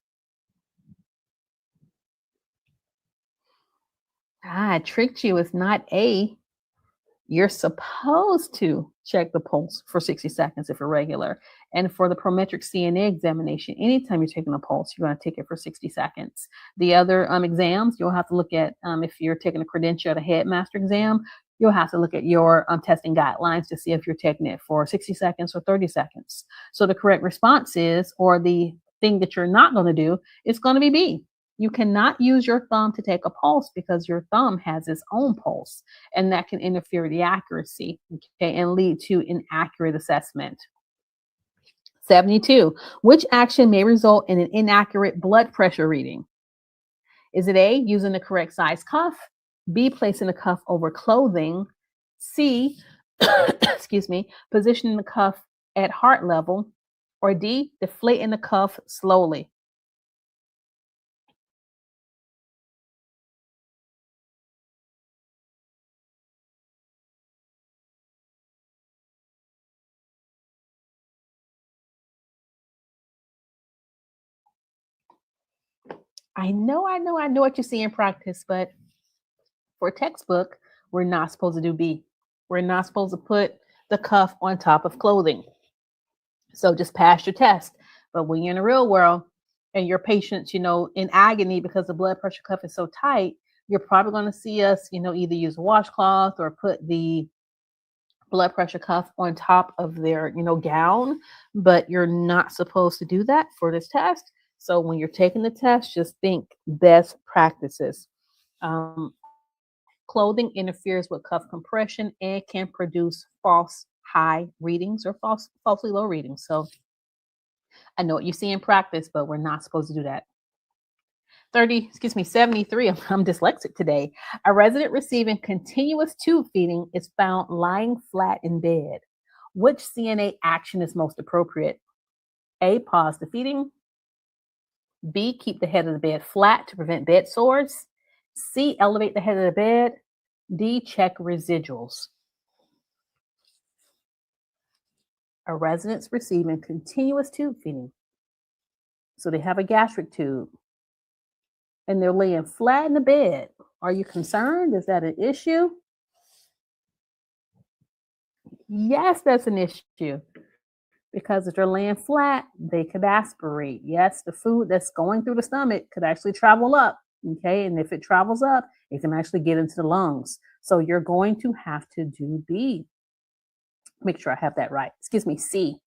I tricked you. It's not A. You're supposed to check the pulse for 60 seconds if irregular. And for the Prometric CNA examination, anytime you're taking a pulse, you're going to take it for 60 seconds. The other exams, you'll have to look at, if you're taking a Credentia or a Headmaster exam, you'll have to look at your testing guidelines to see if you're taking it for 60 seconds or 30 seconds. So the correct response is, or the thing that you're not going to do, is going to be B. You cannot use your thumb to take a pulse because your thumb has its own pulse, and that can interfere with the accuracy, okay, and lead to inaccurate assessment. 72. Which action may result in an inaccurate blood pressure reading? Is it A, using the correct size cuff, B, placing the cuff over clothing, C, positioning the cuff at heart level, or D, deflating the cuff slowly? I know what you see in practice, but for textbook, we're not supposed to do B. We're not supposed to put the cuff on top of clothing. So just pass your test. But when you're in the real world and your patient's, in agony because the blood pressure cuff is so tight, you're probably going to see us, either use a washcloth or put the blood pressure cuff on top of their, gown. But you're not supposed to do that for this test. So when you're taking the test, just think best practices. Clothing interferes with cuff compression and can produce false high readings or falsely low readings. So I know what you see in practice, but we're not supposed to do that. 73. I'm dyslexic today. A resident receiving continuous tube feeding is found lying flat in bed. Which CNA action is most appropriate? A, pause the feeding. B, keep the head of the bed flat to prevent bed sores. C, elevate the head of the bed. D, check residuals. A resident's receiving continuous tube feeding. So they have a gastric tube and they're laying flat in the bed. Are you concerned? Is that an issue? Yes, that's an issue because if they're laying flat, they could aspirate. Yes, the food that's going through the stomach could actually travel up. Okay, and if it travels up, it can actually get into the lungs. So you're going to have to do B. Make sure I have that right. Excuse me, C.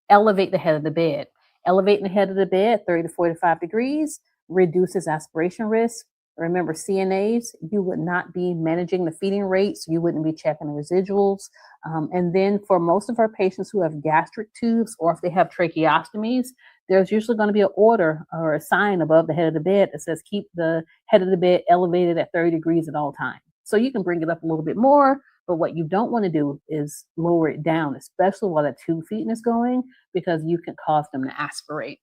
Elevate the head of the bed. Elevating the head of the bed 30 to 45 degrees reduces aspiration risk. Remember, CNAs, you would not be managing the feeding rates. You wouldn't be checking the residuals. And then for most of our patients who have gastric tubes or if they have tracheostomies, there's usually going to be an order or a sign above the head of the bed that says keep the head of the bed elevated at 30 degrees at all times. So you can bring it up a little bit more, but what you don't want to do is lower it down, especially while that tube feeding is going, because you can cause them to aspirate.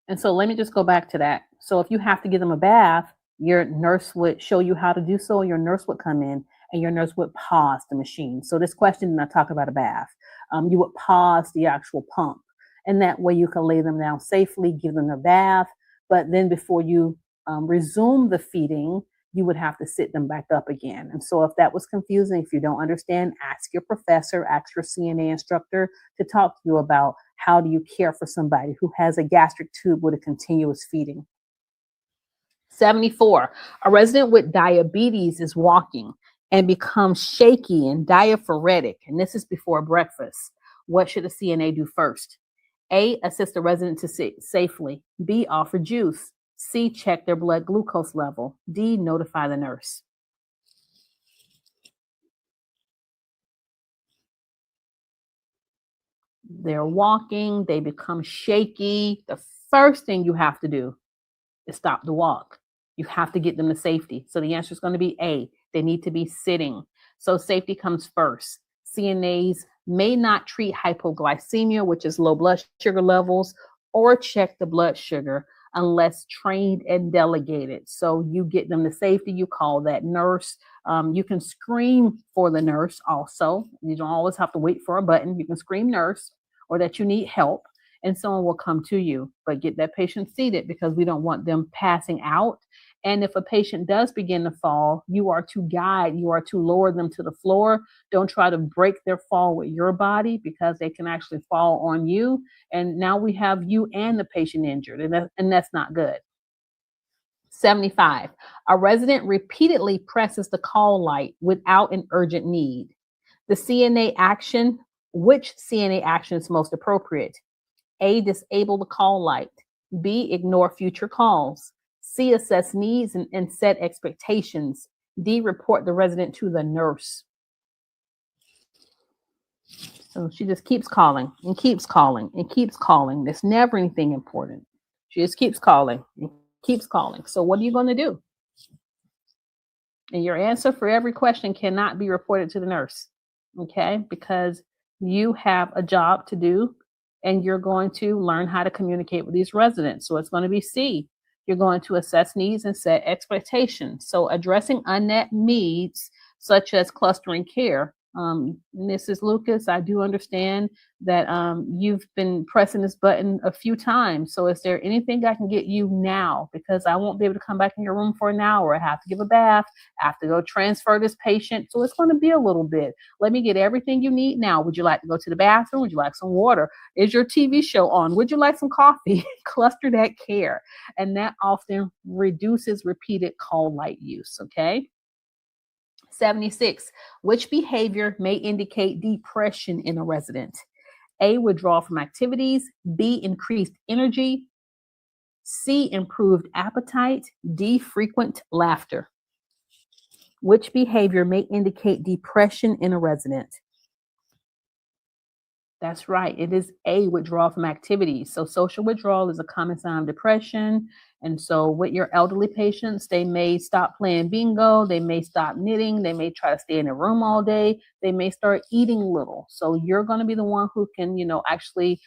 And so let me just go back to that. So if you have to give them a bath, your nurse would show you how to do so. Your nurse would come in and your nurse would pause the machine. So this question did not talk about a bath. You would pause the actual pump. And that way you can lay them down safely, give them a bath. But then before you resume the feeding, you would have to sit them back up again. And so if that was confusing, if you don't understand, ask your professor, ask your CNA instructor to talk to you about how do you care for somebody who has a gastric tube with a continuous feeding. 74, a resident with diabetes is walking and becomes shaky and diaphoretic, and this is before breakfast. What should a CNA do first? A, assist the resident to sit safely. B, offer juice. C, check their blood glucose level. D, notify the nurse. They're walking, they become shaky. The first thing you have to do is stop the walk. You have to get them to safety. So the answer is going to be A. They need to be sitting. So safety comes first. CNAs may not treat hypoglycemia, which is low blood sugar levels, or check the blood sugar unless trained and delegated. So you get them to safety, you call that nurse. You can scream for the nurse also. You don't always have to wait for a button. You can scream nurse or that you need help and someone will come to you. But get that patient seated because we don't want them passing out. And if a patient does begin to fall, you are to guide, you are to lower them to the floor. Don't try to break their fall with your body because they can actually fall on you. And now we have you and the patient injured, and that's not good. 75, a resident repeatedly presses the call light without an urgent need. The CNA action, which CNA action is most appropriate? A, disable the call light. B, ignore future calls. C, assess needs and set expectations. D, report the resident to the nurse. So she just keeps calling and keeps calling and keeps calling. There's never anything important. She just keeps calling and keeps calling. So what are you going to do? And your answer for every question cannot be reported to the nurse, okay? Because you have a job to do and you're going to learn how to communicate with these residents. So it's going to be C. You're going to assess needs and set expectations. So addressing unmet needs, such as clustering care. Mrs. Lucas, I do understand that you've been pressing this button a few times. So is there anything I can get you now? Because I won't be able to come back in your room for an hour. I have to give a bath. I have to go transfer this patient. So it's going to be a little bit. Let me get everything you need now. Would you like to go to the bathroom? Would you like some water? Is your TV show on? Would you like some coffee? Cluster that care. And that often reduces repeated call light use, okay? 76, which behavior may indicate depression in a resident? A, withdrawal from activities. B, increased energy. C, improved appetite. D, frequent laughter. Which behavior may indicate depression in a resident? That's right. It is A, withdrawal from activities. So social withdrawal is a common sign of depression. And so with your elderly patients, they may stop playing bingo. They may stop knitting. They may try to stay in a room all day. They may start eating little. So you're going to be the one who can, actually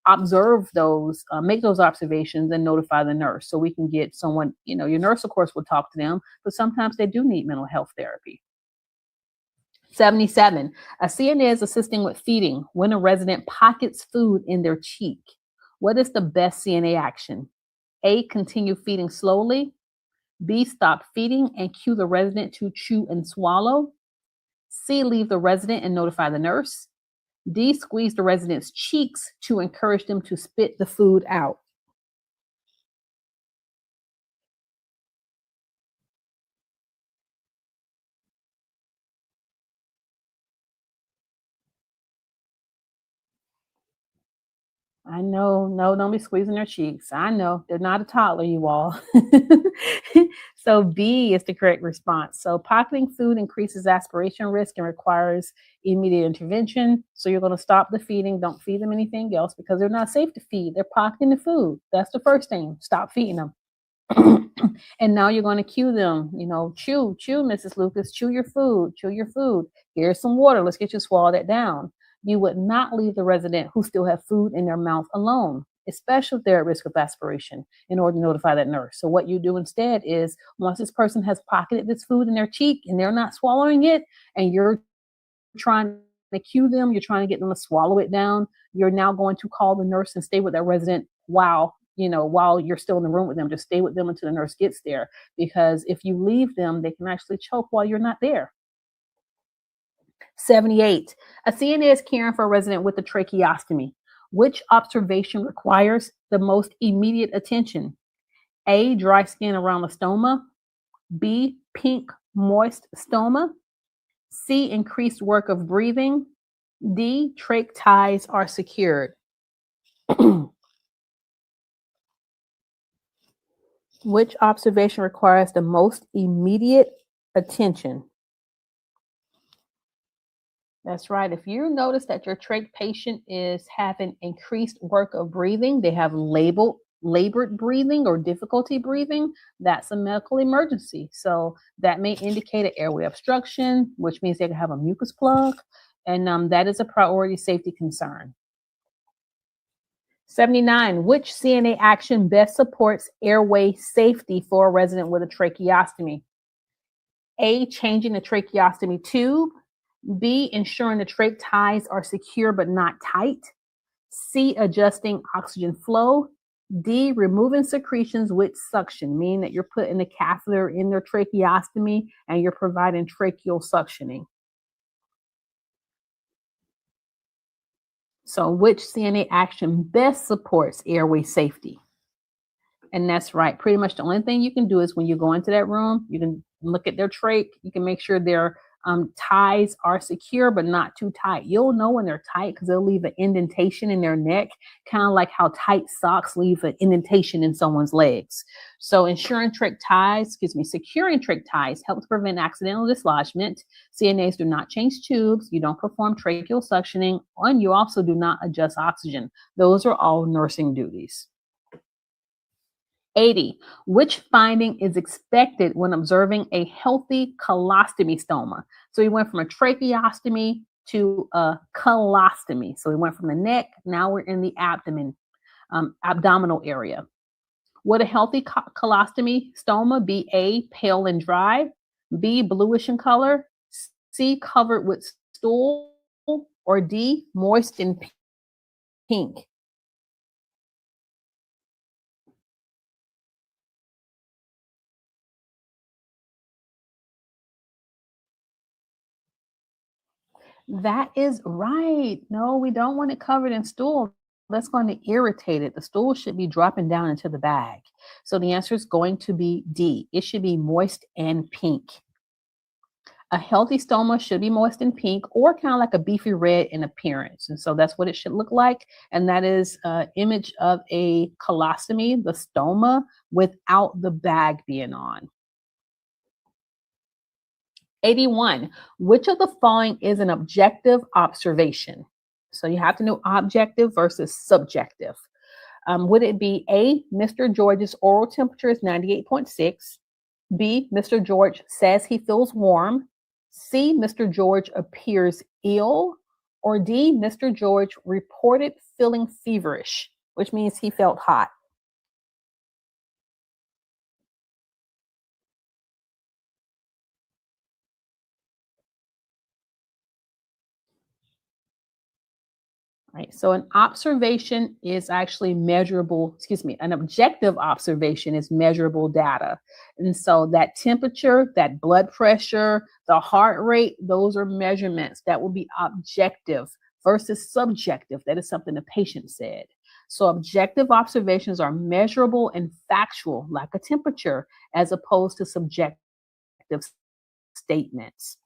observe those, make those observations and notify the nurse so we can get someone, your nurse, of course, will talk to them, but sometimes they do need mental health therapy. 77, a CNA is assisting with feeding when a resident pockets food in their cheek. What is the best CNA action? A, continue feeding slowly. B, stop feeding and cue the resident to chew and swallow. C, leave the resident and notify the nurse. D, squeeze the resident's cheeks to encourage them to spit the food out. I know, no, don't be squeezing their cheeks. I know they're not a toddler, you all. So B is the correct response. So pocketing food increases aspiration risk and requires immediate intervention. So you're going to stop the feeding. Don't feed them anything else because they're not safe to feed. They're pocketing the food. That's the first thing. Stop feeding them. And now you're going to cue them, chew, Mrs. Lucas, chew your food, chew your food. Here's some water. Let's get you to swallow that down. You would not leave the resident who still have food in their mouth alone, especially if they're at risk of aspiration, in order to notify that nurse. So what you do instead is once this person has pocketed this food in their cheek and they're not swallowing it, and you're trying to cue them, you're trying to get them to swallow it down, you're now going to call the nurse and stay with that resident while you're still in the room with them. Just stay with them until the nurse gets there, because if you leave them, they can actually choke while you're not there. 78. A CNA is caring for a resident with a tracheostomy. Which observation requires the most immediate attention? A, dry skin around the stoma. B, pink, moist stoma. C, increased work of breathing. D, trach ties are secured. Which observation requires the most immediate attention? That's right. If you notice that your trach patient is having increased work of breathing, they have labored breathing or difficulty breathing, that's a medical emergency. So that may indicate an airway obstruction, which means they could have a mucus plug, and that is a priority safety concern. 79. Which CNA action best supports airway safety for a resident with a tracheostomy? A, changing the tracheostomy tube. B, ensuring the trach ties are secure but not tight. C, adjusting oxygen flow. D, removing secretions with suction, meaning that you're putting the catheter in their tracheostomy and you're providing tracheal suctioning. So which CNA action best supports airway safety? And that's right. Pretty much the only thing you can do is when you go into that room, you can look at their trach. You can make sure their ties are secure, but not too tight. You'll know when they're tight because they'll leave an indentation in their neck, kind of like how tight socks leave an indentation in someone's legs. So securing trach ties helps prevent accidental dislodgement. CNAs do not change tubes. You don't perform tracheal suctioning, and you also do not adjust oxygen. Those are all nursing duties. 80. Which finding is expected when observing a healthy colostomy stoma? So we went from a tracheostomy to a colostomy. So we went from the neck, now we're in the abdominal area. Would a healthy colostomy stoma be A, pale and dry, B, bluish in color, C, covered with stool, or D, moist and pink? That is right. No, we don't want it covered in stool. That's going to irritate it. The stool should be dropping down into the bag. So the answer is going to be D. It should be moist and pink. A healthy stoma should be moist and pink, or kind of like a beefy red in appearance. And so that's what it should look like. And that is an image of a colostomy, the stoma, without the bag being on. 81. Which of the following is an objective observation? So you have to know objective versus subjective. Would it be A, Mr. George's oral temperature is 98.6. B, Mr. George says he feels warm. C, Mr. George appears ill. Or D, Mr. George reported feeling feverish, which means he felt hot. Right. So an observation is actually measurable, excuse me, an objective observation is measurable data. And so that temperature, that blood pressure, the heart rate, those are measurements that will be objective versus subjective. That is something the patient said. So objective observations are measurable and factual, like a temperature, as opposed to subjective statements.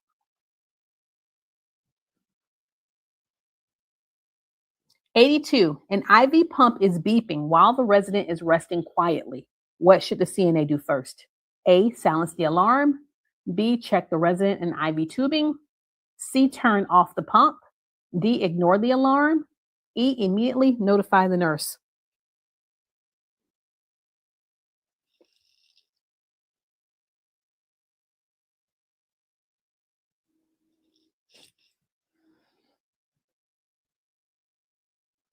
82, an IV pump is beeping while the resident is resting quietly. What should the CNA do first? A, silence the alarm. B, check the resident and IV tubing. C, turn off the pump. D, ignore the alarm. E, immediately notify the nurse.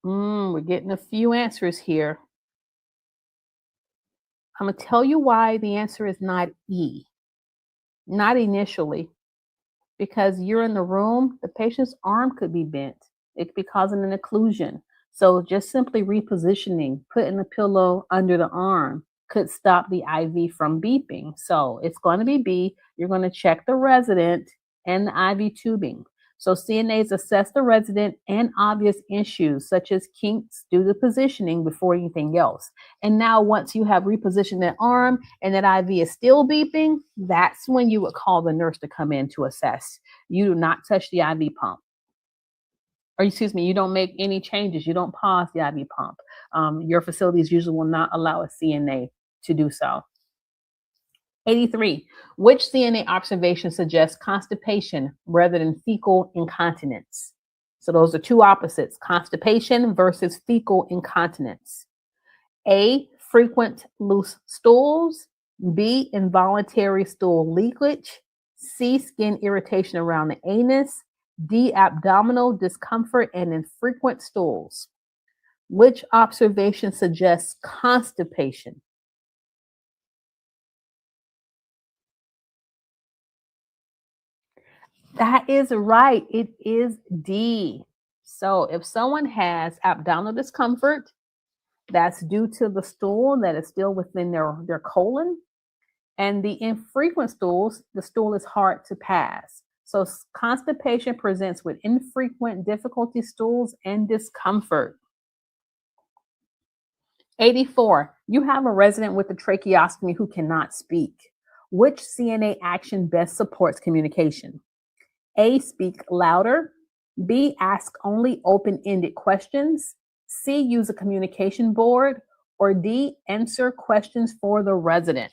We're getting a few answers here. I'm going to tell you why the answer is not E, not initially. Because you're in the room, the patient's arm could be bent. It could be causing an occlusion. So just simply repositioning, putting the pillow under the arm could stop the IV from beeping. So it's going to be B. You're going to check the resident and the IV tubing. So CNAs assess the resident and obvious issues such as kinks due to positioning before anything else. And now once you have repositioned that arm and that IV is still beeping, that's when you would call the nurse to come in to assess. You do not touch the IV pump. Or excuse me, you don't make any changes. You don't pause the IV pump. Your facilities usually will not allow a CNA to do so. 83. Which CNA observation suggests constipation rather than fecal incontinence? So those are two opposites, constipation versus fecal incontinence. A, frequent loose stools. B, involuntary stool leakage. C, skin irritation around the anus. D, abdominal discomfort and infrequent stools. Which observation suggests constipation? That is right. It is D. So if someone has abdominal discomfort, that's due to the stool that is still within their colon. And the infrequent stools, the stool is hard to pass. So constipation presents with infrequent difficulty stools and discomfort. 84, you have a resident with a tracheostomy who cannot speak. Which CNA action best supports communication? A, speak louder. B, ask only open-ended questions. C, use a communication board. Or D, answer questions for the resident.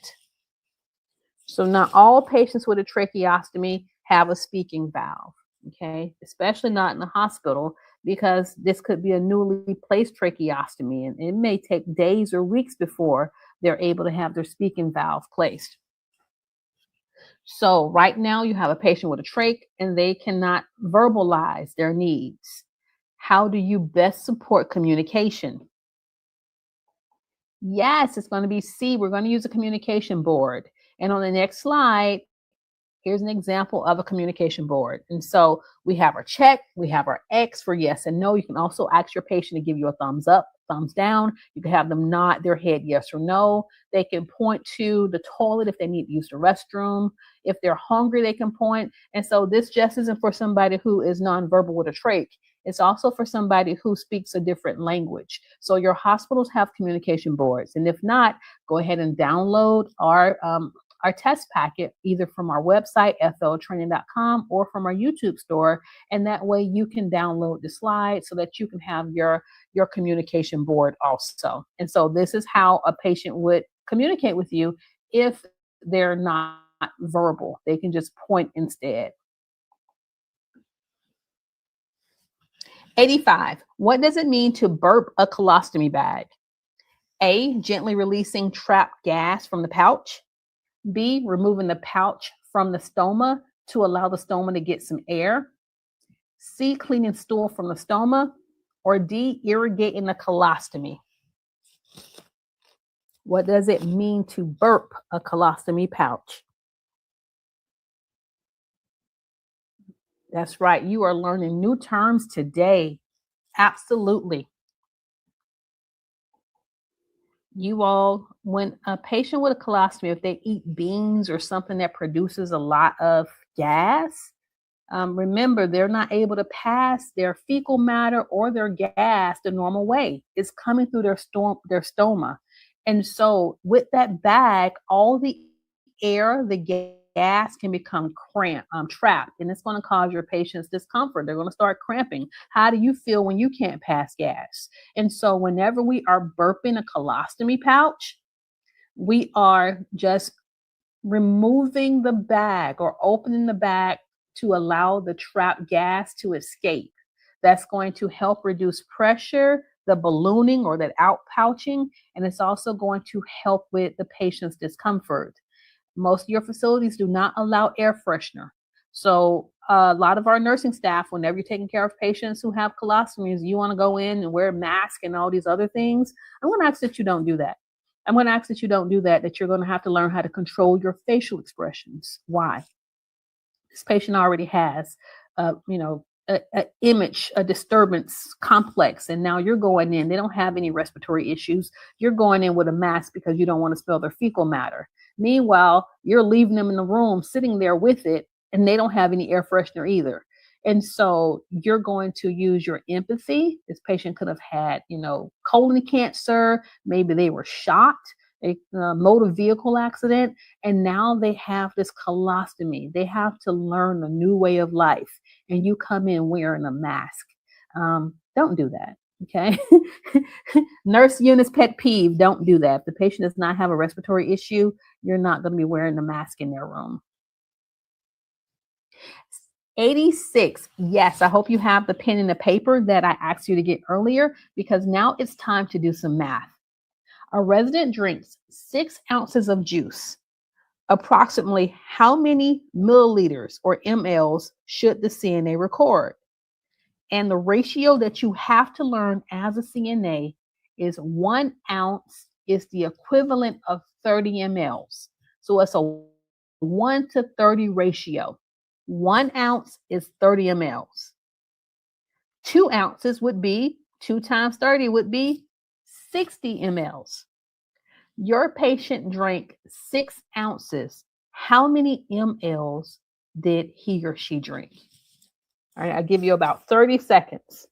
So not all patients with a tracheostomy have a speaking valve, okay? Especially not in the hospital because this could be a newly placed tracheostomy and it may take days or weeks before they're able to have their speaking valve placed. So right now you have a patient with a trach and they cannot verbalize their needs. How do you best support communication? Yes, it's going to be C. We're going to use a communication board. And on the next slide, here's an example of a communication board. And so we have our check, we have our X for yes and no. You can also ask your patient to give you a thumbs up, thumbs down. You can have them nod their head yes or no. They can point to the toilet if they need to use the restroom. If they're hungry, they can point. And so this just isn't for somebody who is nonverbal with a trach. It's also for somebody who speaks a different language. So your hospitals have communication boards. And if not, go ahead and download our test packet either from our website, fltraining.com, or from our YouTube store. And that way you can download the slides so that you can have your communication board also. And so this is how a patient would communicate with you if they're not verbal. They can just point instead. 85. What does it mean to burp a colostomy bag? A, gently releasing trapped gas from the pouch. B, removing the pouch from the stoma to allow the stoma to get some air. C, cleaning stool from the stoma. Or D, irrigating the colostomy. What does it mean to burp a colostomy pouch? That's right. You are learning new terms today. Absolutely. You all, when a patient with a colostomy, if they eat beans or something that produces a lot of gas, remember, they're not able to pass their fecal matter or their gas the normal way. It's coming through their stoma. And so, with that bag, all the air, the gas can become trapped, and it's going to cause your patients discomfort. They're going to start cramping. How do you feel when you can't pass gas? And so, whenever we are burping a colostomy pouch, we are just removing the bag or opening the bag to allow the trapped gas to escape. That's going to help reduce pressure, the ballooning or that outpouching, and it's also going to help with the patient's discomfort. Most of your facilities do not allow air freshener. So a lot of our nursing staff, whenever you're taking care of patients who have colostomies, you want to go in and wear a mask and all these other things. I'm going to ask that you don't do that. I'm going to ask that you don't do that, that you're going to have to learn how to control your facial expressions. Why? This patient already has, a image, a disturbance complex, and now you're going in. They don't have any respiratory issues. You're going in with a mask because you don't want to spill their fecal matter. Meanwhile, you're leaving them in the room, sitting there with it, and they don't have any air freshener either. And so you're going to use your empathy. This patient could have had, colon cancer. Maybe they were shot, a motor vehicle accident, and now they have this colostomy. They have to learn a new way of life, and you come in wearing a mask. Don't do that. Okay. Nurse Eunice pet peeve, don't do that. If the patient does not have a respiratory issue, you're not going to be wearing a mask in their room. 86. Yes, I hope you have the pen and the paper that I asked you to get earlier, because now it's time to do some math. A resident drinks 6 ounces of juice. Approximately how many milliliters or mLs should the CNA record? And the ratio that you have to learn as a CNA is 1 ounce is the equivalent of 30 mLs. So it's a 1 to 30 ratio. 1 ounce is 30 mLs. 2 ounces would be 2 times 30 would be 60 mLs. Your patient drank 6 ounces. How many mLs did he or she drink? All right, I'll give you about 30 seconds.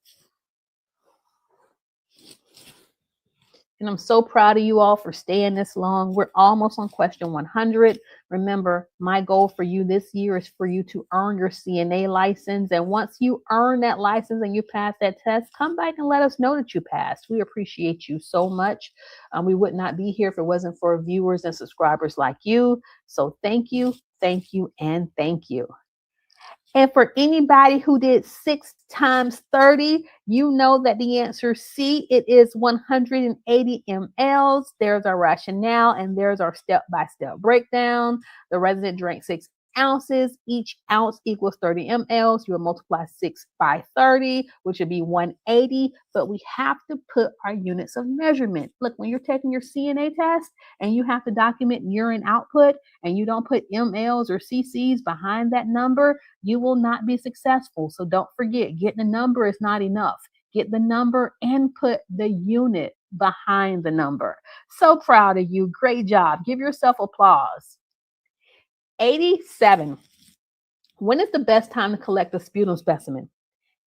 And I'm so proud of you all for staying this long. We're almost on question 100. Remember, my goal for you this year is for you to earn your CNA license. And once you earn that license and you pass that test, come back and let us know that you passed. We appreciate you so much. We would not be here if it wasn't for viewers and subscribers like you. So thank you, and thank you. And for anybody who did 6 times 30, you know that the answer C, it is 180 mLs. There's our rationale, and there's our step-by-step breakdown. The resident drank 6 ounces. Each ounce equals 30 mLs. You will multiply 6 by 30, which would be 180. But we have to put our units of measurement. Look, when you're taking your CNA test and you have to document urine output and you don't put mLs or cc's behind that number, you will not be successful. So don't forget, getting the number is not enough. Get the number and put the unit behind the number. So proud of you. Great job. Give yourself applause. 87. When is the best time to collect a sputum specimen?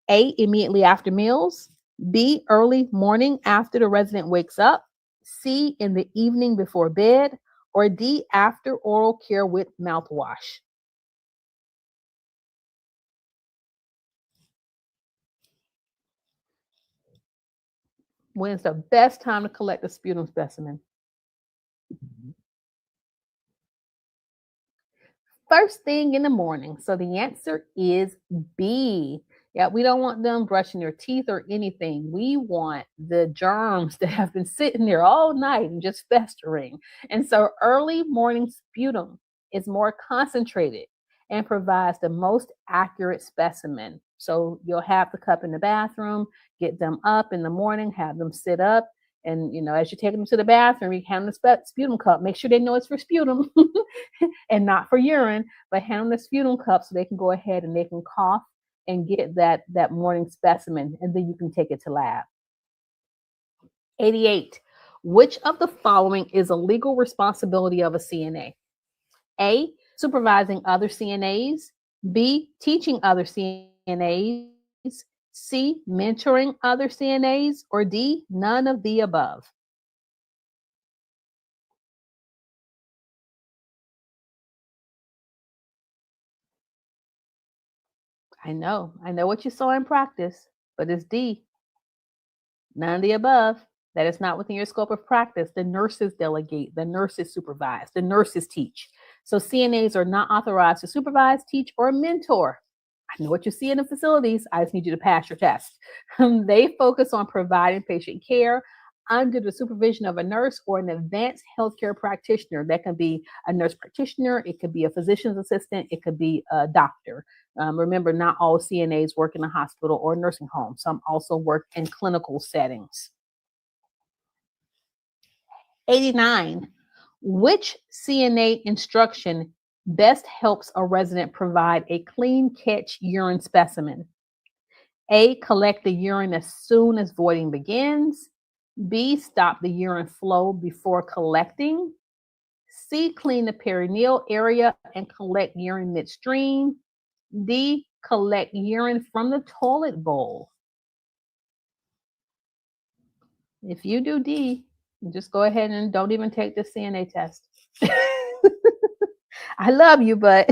A, immediately after meals. B, early morning after the resident wakes up. C, in the evening before bed. Or D, after oral care with mouthwash. When's the best time to collect a sputum specimen? First thing in the morning. So the answer is B. Yeah, we don't want them brushing their teeth or anything. We want the germs that have been sitting there all night and just festering. And so early morning sputum is more concentrated and provides the most accurate specimen. So you'll have the cup in the bathroom, get them up in the morning, have them sit up. And, as you take them to the bathroom, you hand them the sputum cup. Make sure they know it's for sputum and not for urine, but hand them the sputum cup so they can go ahead and they can cough and get that morning specimen, and then you can take it to lab. 88. Which of the following is a legal responsibility of a CNA? A, supervising other CNAs. B, teaching other CNAs. C, mentoring other CNAs. Or D, none of the above. I know what you saw in practice, but it's D, none of the above. That is not within your scope of practice. The nurses delegate, the nurses supervise, the nurses teach. So CNAs are not authorized to supervise, teach, or mentor. I know what you see in the facilities. I just need you to pass your test. They focus on providing patient care under the supervision of a nurse or an advanced healthcare practitioner. That can be a nurse practitioner, it could be a physician's assistant, it could be a doctor. Remember, not all CNAs work in a hospital or nursing home. Some also work in clinical settings. 89. Which CNA instruction best helps a resident provide a clean catch urine specimen? A, collect the urine as soon as voiding begins. B, stop the urine flow before collecting. C, clean the perineal area and collect urine midstream. D, collect urine from the toilet bowl. If you do D, just go ahead and don't even take the CNA test. I love you, but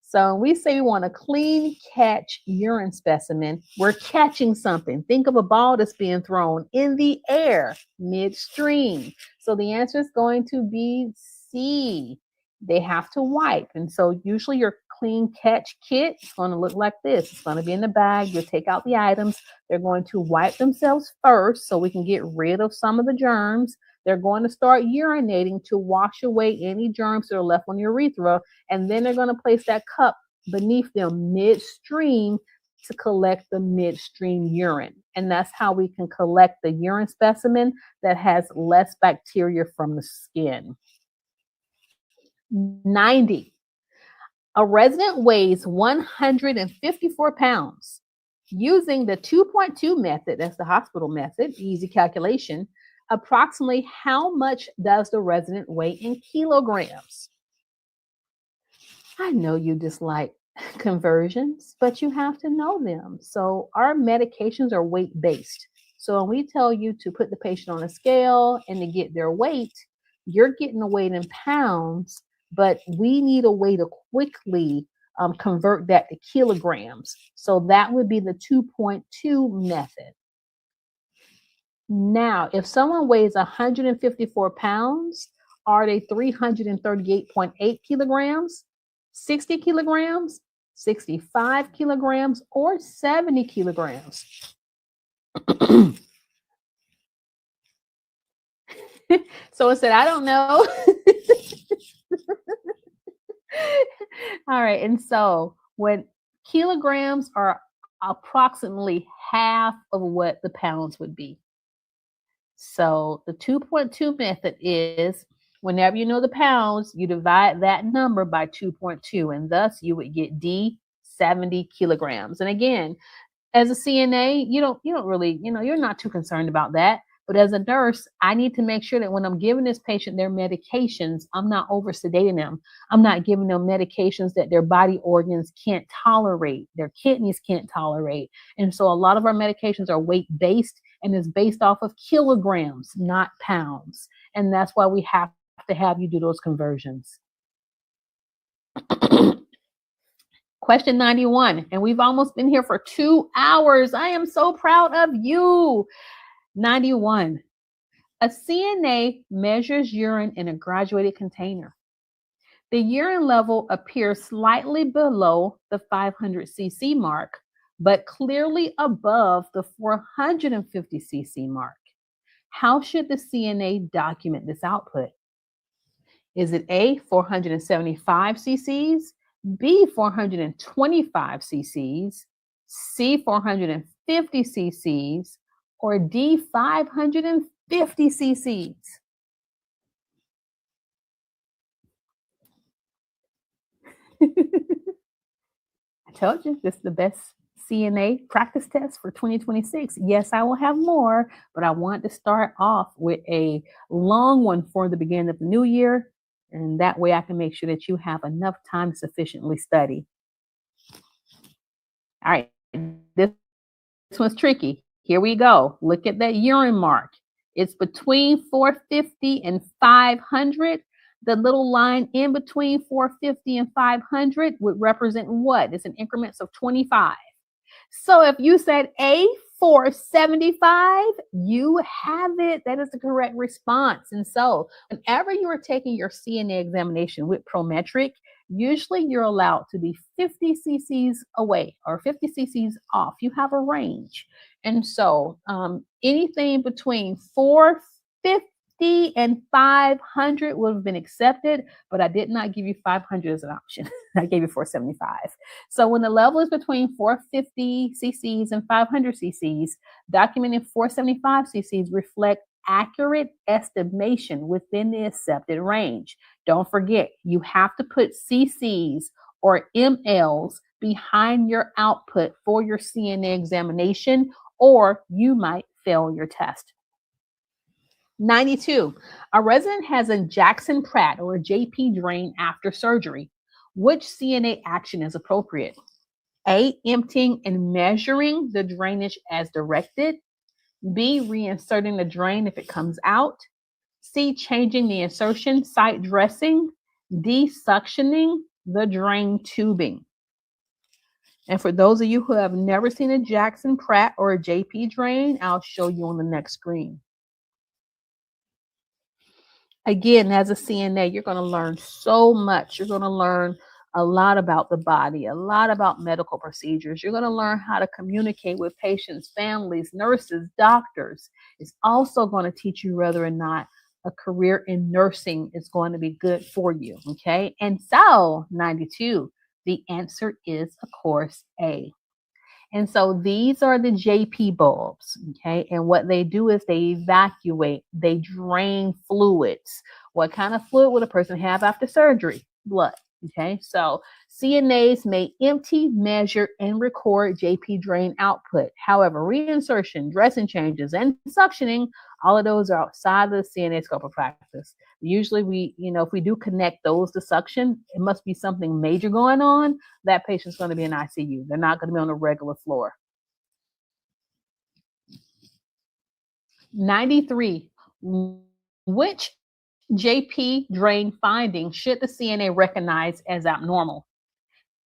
so we say we want a clean catch urine specimen. We're catching something. Think of a ball that's being thrown in the air midstream. So the answer is going to be C. They have to wipe. And so usually your clean catch kit is going to look like this. It's going to be in the bag. You'll take out the items. They're going to wipe themselves first so we can get rid of some of the germs. They're going to start urinating to wash away any germs that are left on your urethra. And then they're going to place that cup beneath them midstream to collect the midstream urine. And that's how we can collect the urine specimen that has less bacteria from the skin. 90. A resident weighs 154 pounds. Using the 2.2 method, that's the hospital method, easy calculation, approximately how much does the resident weigh in kilograms? I know you dislike conversions, but you have to know them. So our medications are weight-based. So when we tell you to put the patient on a scale and to get their weight, you're getting the weight in pounds, but we need a way to quickly convert that to kilograms. So that would be the 2.2 method. Now, if someone weighs 154 pounds, are they 338.8 kilograms, 60 kilograms, 65 kilograms, or 70 kilograms? So it said, I don't know. All right. And so when kilograms are approximately half of what the pounds would be. So the 2.2 method is whenever you know the pounds, you divide that number by 2.2, and thus you would get D, 70 kilograms. And again, as a CNA, you don't really, you're not too concerned about that. But as a nurse, I need to make sure that when I'm giving this patient their medications, I'm not over sedating them. I'm not giving them medications that their body organs can't tolerate, their kidneys can't tolerate. And so a lot of our medications are weight-based and is based off of kilograms, not pounds. And that's why we have to have you do those conversions. Question 91, and we've almost been here for 2 hours. I am so proud of you. 91. A CNA measures urine in a graduated container. The urine level appears slightly below the 500 cc mark, but clearly above the 450 cc mark. How should the CNA document this output? Is it A, 475 cc's, B, 425 cc's, C, 450 cc's, or D, 550 cc's? I told you this is the best CNA practice test for 2026. Yes, I will have more, but I want to start off with a long one for the beginning of the new year. And that way I can make sure that you have enough time to sufficiently study. All right. This one's tricky. Here we go. Look at that urine mark. It's between 450 and 500. The little line in between 450 and 500 would represent what? It's in increments of 25. So if you said A, 475, you have it. That is the correct response. And so whenever you are taking your CNA examination with Prometric, usually you're allowed to be 50 cc's away or 50 cc's off. You have a range. And so anything between 450 and 500 would have been accepted, but I did not give you 500 as an option. I gave you 475. So when the level is between 450 cc's and 500 cc's, documenting 475 cc's reflect accurate estimation within the accepted range. Don't forget, you have to put cc's or mLs behind your output for your CNA examination, or you might fail your test. 92. A resident has a Jackson Pratt or a JP drain after surgery. Which CNA action is appropriate? A, emptying and measuring the drainage as directed. B, reinserting the drain if it comes out. C, changing the insertion site dressing. D, suctioning the drain tubing. And for those of you who have never seen a Jackson Pratt or a JP drain, I'll show you on the next screen. Again, as a CNA, you're going to learn so much. You're going to learn a lot about the body, a lot about medical procedures. You're going to learn how to communicate with patients, families, nurses, doctors. It's also going to teach you whether or not a career in nursing is going to be good for you. Okay. And so 92, the answer is, of course, A. And so these are the JP bulbs, okay? And what they do is they evacuate, they drain fluids. What kind of fluid would a person have after surgery? Blood, okay? So CNAs may empty, measure, and record JP drain output. However, reinsertion, dressing changes, and suctioning, all of those are outside of the CNA scope of practice. Usually if we do connect those to suction, it must be something major going on. That patient's going to be in ICU. They're not going to be on a regular floor. 93. Which JP drain finding should the CNA recognize as abnormal?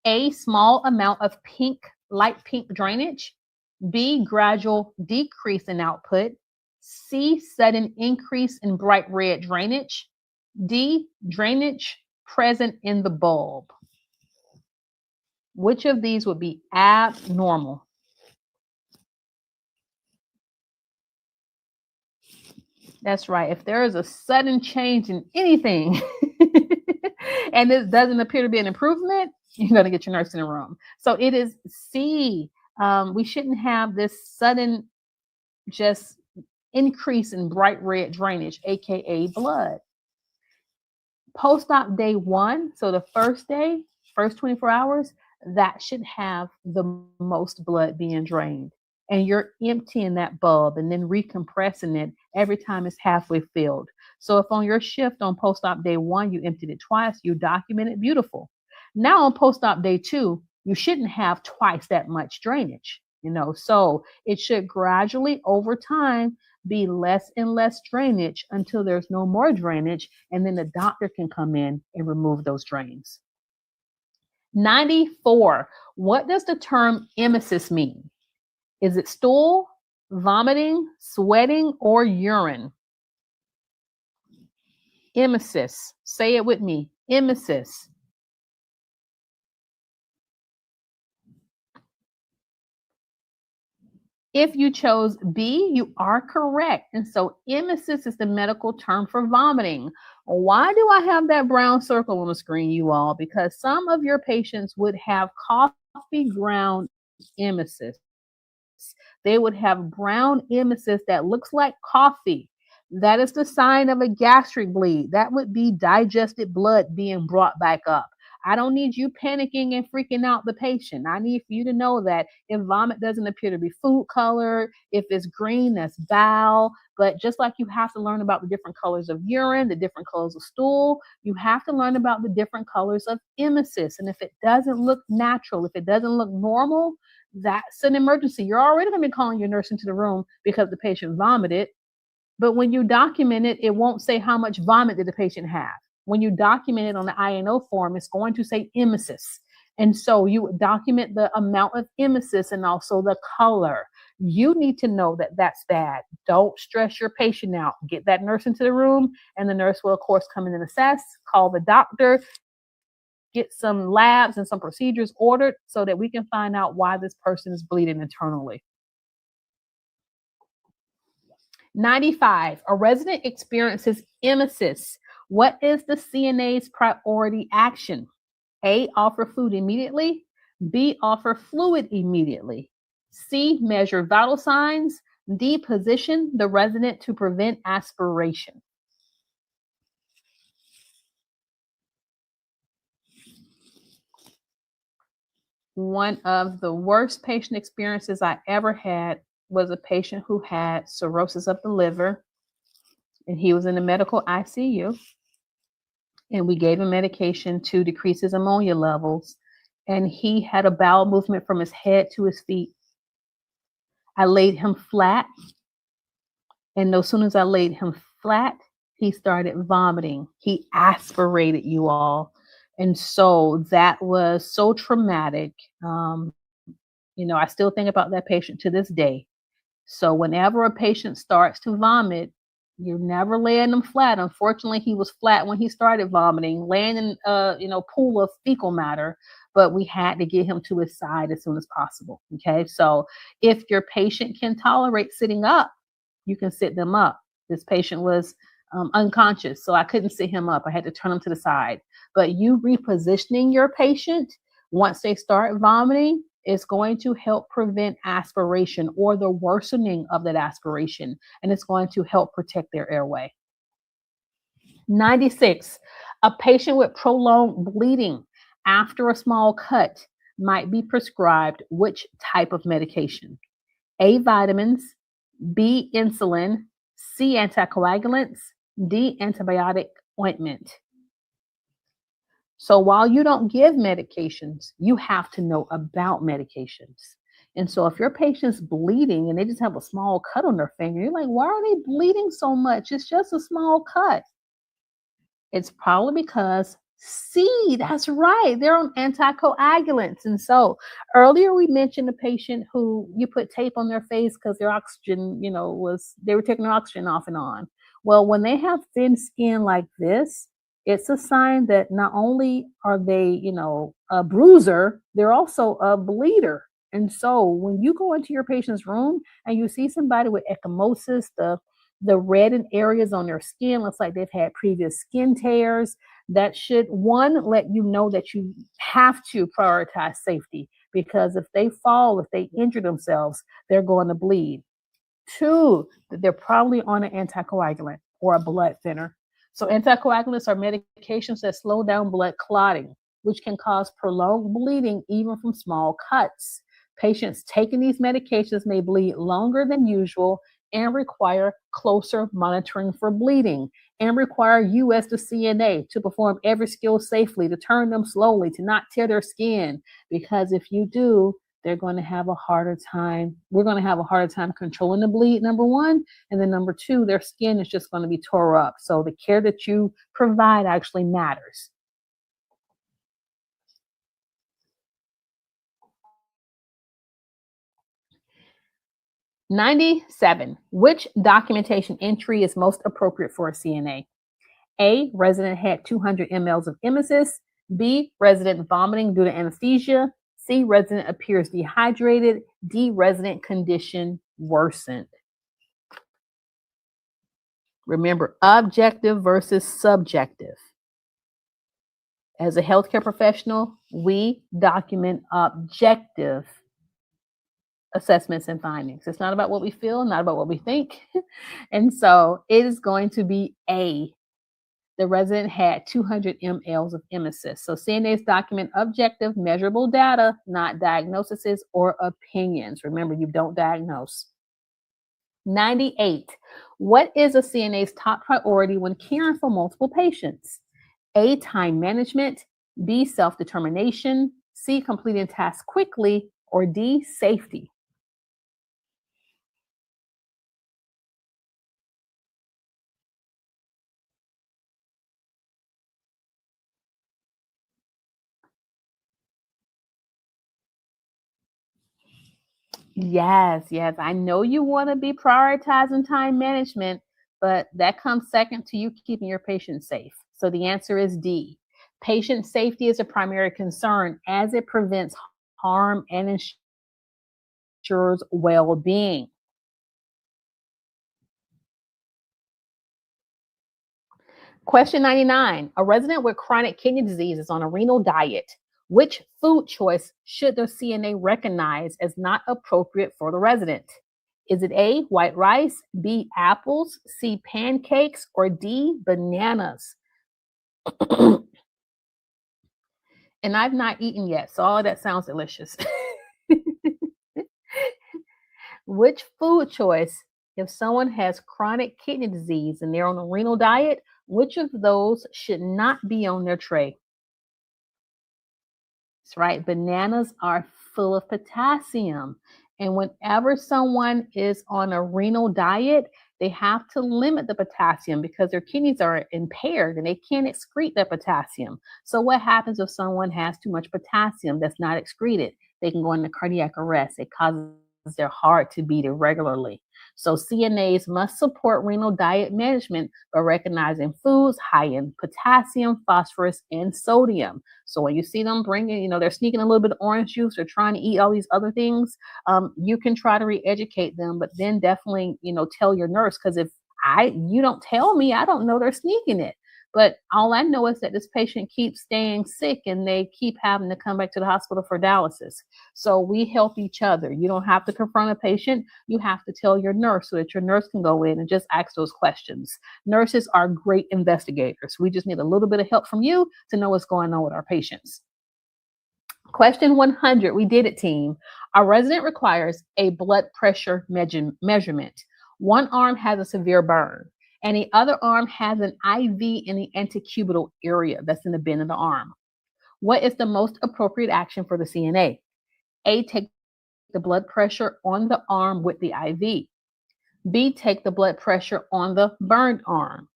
A, small amount of light pink drainage. B, gradual decrease in output. C, sudden increase in bright red drainage. D, drainage present in the bulb. Which of these would be abnormal? That's right. If there is a sudden change in anything and this doesn't appear to be an improvement, you're going to get your nurse in the room. So it is C. We shouldn't have this sudden just increase in bright red drainage, aka blood. Post-op day 1, so the first 24 hours, that should have the most blood being drained. And you're emptying that bulb and then recompressing it every time it's halfway filled. So if on your shift on post-op day 1, you emptied it twice, you document it, beautiful. Now on post-op day 2, you shouldn't have twice that much drainage, so it should gradually over time be less and less drainage until there's no more drainage, and then the doctor can come in and remove those drains. 94. What does the term emesis mean? Is it stool, vomiting, sweating, or urine? Emesis. Say it with me. Emesis. If you chose B, you are correct. And so emesis is the medical term for vomiting. Why do I have that brown circle on the screen, you all? Because some of your patients would have coffee ground emesis. They would have brown emesis that looks like coffee. That is the sign of a gastric bleed. That would be digested blood being brought back up. I don't need you panicking and freaking out the patient. I need for you to know that if vomit doesn't appear to be food colored, if it's green, that's bowel. But just like you have to learn about the different colors of urine, the different colors of stool, you have to learn about the different colors of emesis. And if it doesn't look natural, if it doesn't look normal, that's an emergency. You're already going to be calling your nurse into the room because the patient vomited. But when you document it, it won't say how much vomit did the patient have. When you document it on the INO form, it's going to say emesis. And so you document the amount of emesis and also the color. You need to know that that's bad. Don't stress your patient out. Get that nurse into the room, and the nurse will, of course, come in and assess, call the doctor, get some labs and some procedures ordered so that we can find out why this person is bleeding internally. 95, a resident experiences emesis. What is the CNA's priority action? A, offer food immediately. B, offer fluid immediately. C, measure vital signs. D, position the resident to prevent aspiration. One of the worst patient experiences I ever had was a patient who had cirrhosis of the liver, and he was in the medical ICU. And we gave him medication to decrease his ammonia levels. And he had a bowel movement from his head to his feet. I laid him flat. And as soon as I laid him flat, he started vomiting. He aspirated, you all. And so that was so traumatic. I still think about that patient to this day. So whenever a patient starts to vomit, you're never laying them flat. Unfortunately, he was flat when he started vomiting, laying in pool of fecal matter, but we had to get him to his side as soon as possible. Okay, so if your patient can tolerate sitting up, you can sit them up. This patient was unconscious, so I couldn't sit him up. I had to turn him to the side. But you repositioning your patient once they start vomiting is going to help prevent aspiration or the worsening of that aspiration, and it's going to help protect their airway. 96, a patient with prolonged bleeding after a small cut might be prescribed which type of medication? A, vitamins. B, insulin. C, anticoagulants. D, antibiotic ointment. So while you don't give medications, you have to know about medications. And so if your patient's bleeding and they just have a small cut on their finger, you're like, why are they bleeding so much? It's just a small cut. It's probably because C, that's right, they're on anticoagulants. And so earlier we mentioned a patient who you put tape on their face because their oxygen, they were taking their oxygen off and on. Well, when they have thin skin like this, it's a sign that not only are they, a bruiser, they're also a bleeder. And so when you go into your patient's room and you see somebody with ecchymosis, the reddened areas on their skin looks like they've had previous skin tears, that should, one, let you know that you have to prioritize safety, because if they fall, if they injure themselves, they're going to bleed. Two, that they're probably on an anticoagulant or a blood thinner. So anticoagulants are medications that slow down blood clotting, which can cause prolonged bleeding even from small cuts. Patients taking these medications may bleed longer than usual and require closer monitoring for bleeding, and require you as the CNA to perform every skill safely, to turn them slowly, to not tear their skin, because if you do, they're going to have a harder time. We're going to have a harder time controlling the bleed, number one. And then number two, their skin is just going to be tore up. So the care that you provide actually matters. '97, which documentation entry is most appropriate for a CNA? A, resident had 200 mLs of emesis. B, resident vomiting due to anesthesia. C, resident appears dehydrated. D, resident condition worsened. Remember, objective versus subjective. As a healthcare professional, we document objective assessments and findings. It's not about what we feel, not about what we think. And so it is going to be A. The resident had 200 mLs of emesis. So CNAs document objective, measurable data, not diagnoses or opinions. Remember, you don't diagnose. 98. What is a CNA's top priority when caring for multiple patients? A, time management, B, self-determination, C, completing tasks quickly, or D, safety. Yes, yes. I know you want to be prioritizing time management, but that comes second to you keeping your patients safe. So the answer is D. Patient safety is a primary concern as it prevents harm and ensures well being. Question 99. A resident with chronic kidney disease is on a renal diet. Which food choice should the CNA recognize as not appropriate for the resident? Is it A, white rice, B, apples, C, pancakes, or D, bananas? And I've not eaten yet, so all of that sounds delicious. Which food choice, if someone has chronic kidney disease and they're on a renal diet, which of those should not be on their tray? That's right. Bananas are full of potassium. And whenever someone is on a renal diet, they have to limit the potassium because their kidneys are impaired and they can't excrete that potassium. So, what happens if someone has too much potassium that's not excreted? They can go into cardiac arrest. It causes their heart to beat irregularly. So, CNAs must support renal diet management by recognizing foods high in potassium, phosphorus, and sodium. So when you see them bringing, they're sneaking a little bit of orange juice or trying to eat all these other things, you can try to re-educate them, but then definitely, tell your nurse because if you don't tell me, I don't know they're sneaking it. But all I know is that this patient keeps staying sick and they keep having to come back to the hospital for dialysis. So we help each other. You don't have to confront a patient. You have to tell your nurse so that your nurse can go in and just ask those questions. Nurses are great investigators. We just need a little bit of help from you to know what's going on with our patients. Question 100. We did it, team. A resident requires a blood pressure measurement. One arm has a severe burn, and the other arm has an IV in the antecubital area that's in the bend of the arm. What is the most appropriate action for the CNA? A, take the blood pressure on the arm with the IV. B, take the blood pressure on the burned arm.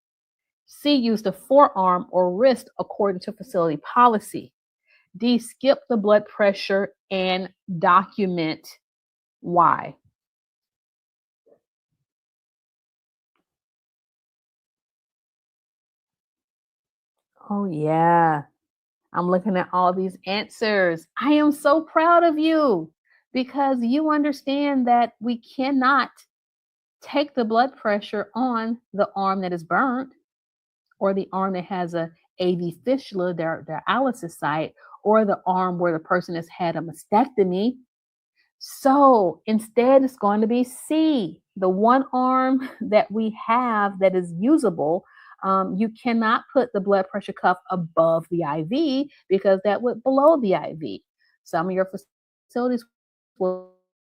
C, use the forearm or wrist according to facility policy. D, skip the blood pressure and document why. Oh, yeah. I'm looking at all these answers. I am so proud of you because you understand that we cannot take the blood pressure on the arm that is burnt or the arm that has a AV fistula, their dialysis site, or the arm where the person has had a mastectomy. So instead, it's going to be C, the one arm that we have that is usable. You cannot put the blood pressure cuff above the IV because that would blow the IV. Some of your facilities will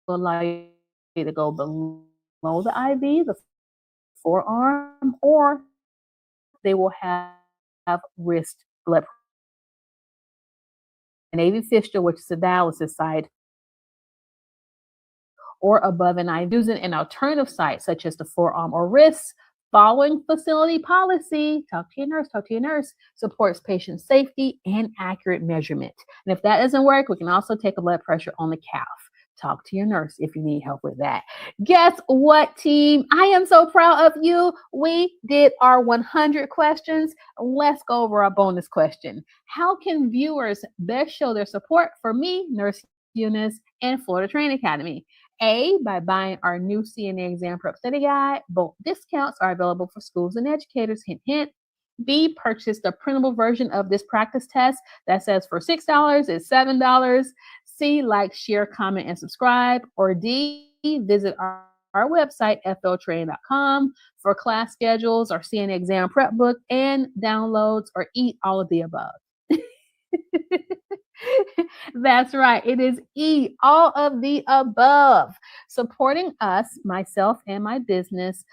allow you to go below the IV, the forearm, or they will have wrist blood pressure. An AV fistula, which is the dialysis site, or above an IV. Using an alternative site, such as the forearm or wrist, following facility policy, talk to your nurse, supports patient safety and accurate measurement. And if that doesn't work, we can also take a blood pressure on the calf. Talk to your nurse if you need help with that. Guess what, team? I am so proud of you. We did our 100 questions. Let's go over our bonus question. How can viewers best show their support for me, Nurse Eunice, and Florida Training Academy? A, by buying our new CNA exam prep study guide. Both discounts are available for schools and educators. Hint, hint. B, purchase the printable version of this practice test that says for $6 is $7. C, like, share, comment, and subscribe. Or D, visit our our website, fltraining.com, for class schedules, our CNA exam prep book, and downloads or eat all of the above. That's right. It is E, all of the above. Supporting us, myself, and my business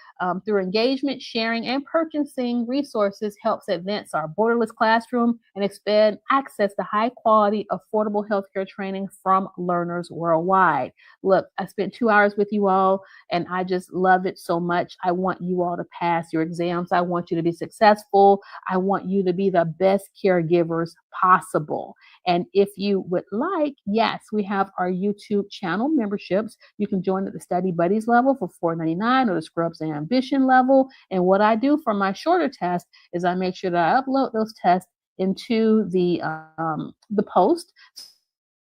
through engagement, sharing, and purchasing resources helps advance our borderless classroom and expand access to high quality, affordable healthcare training from learners worldwide. Look, I spent 2 hours with you all, and I just love it so much. I want you all to pass your exams. I want you to be successful. I want you to be the best caregivers possible. And if you would like, yes, we have our YouTube channel memberships. You can join at the Study Buddies level for $4.99 or the Scrubs and Ambition level. And what I do for my shorter tests is I make sure that I upload those tests into the post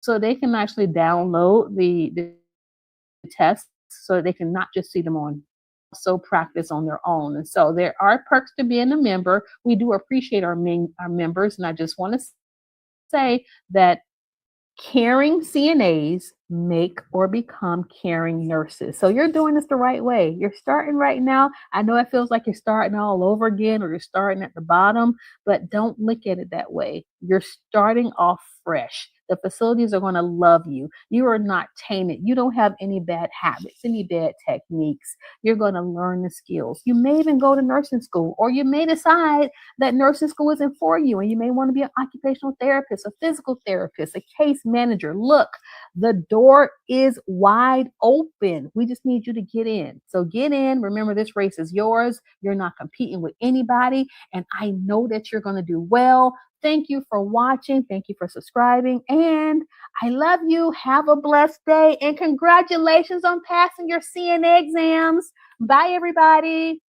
so they can actually download the tests so they can not just see them on so practice on their own. And so there are perks to being a member. We do appreciate our members, and I just want to say that caring CNAs make or become caring nurses. So you're doing this the right way. You're starting right now. I know it feels like you're starting all over again or you're starting at the bottom, but don't look at it that way. You're starting off fresh. The facilities are going to love you. You are not tainted. You don't have any bad habits, any bad techniques. You're going to learn the skills. You may even go to nursing school, or you may decide that nursing school isn't for you, and you may want to be an occupational therapist, a physical therapist, a case manager. Look, the door is wide open. We just need you to get in. So get in. Remember, this race is yours. You're not competing with anybody, and I know that you're going to do well. Thank you for watching. Thank you for subscribing. And I love you. Have a blessed day. And congratulations on passing your CNA exams. Bye, everybody.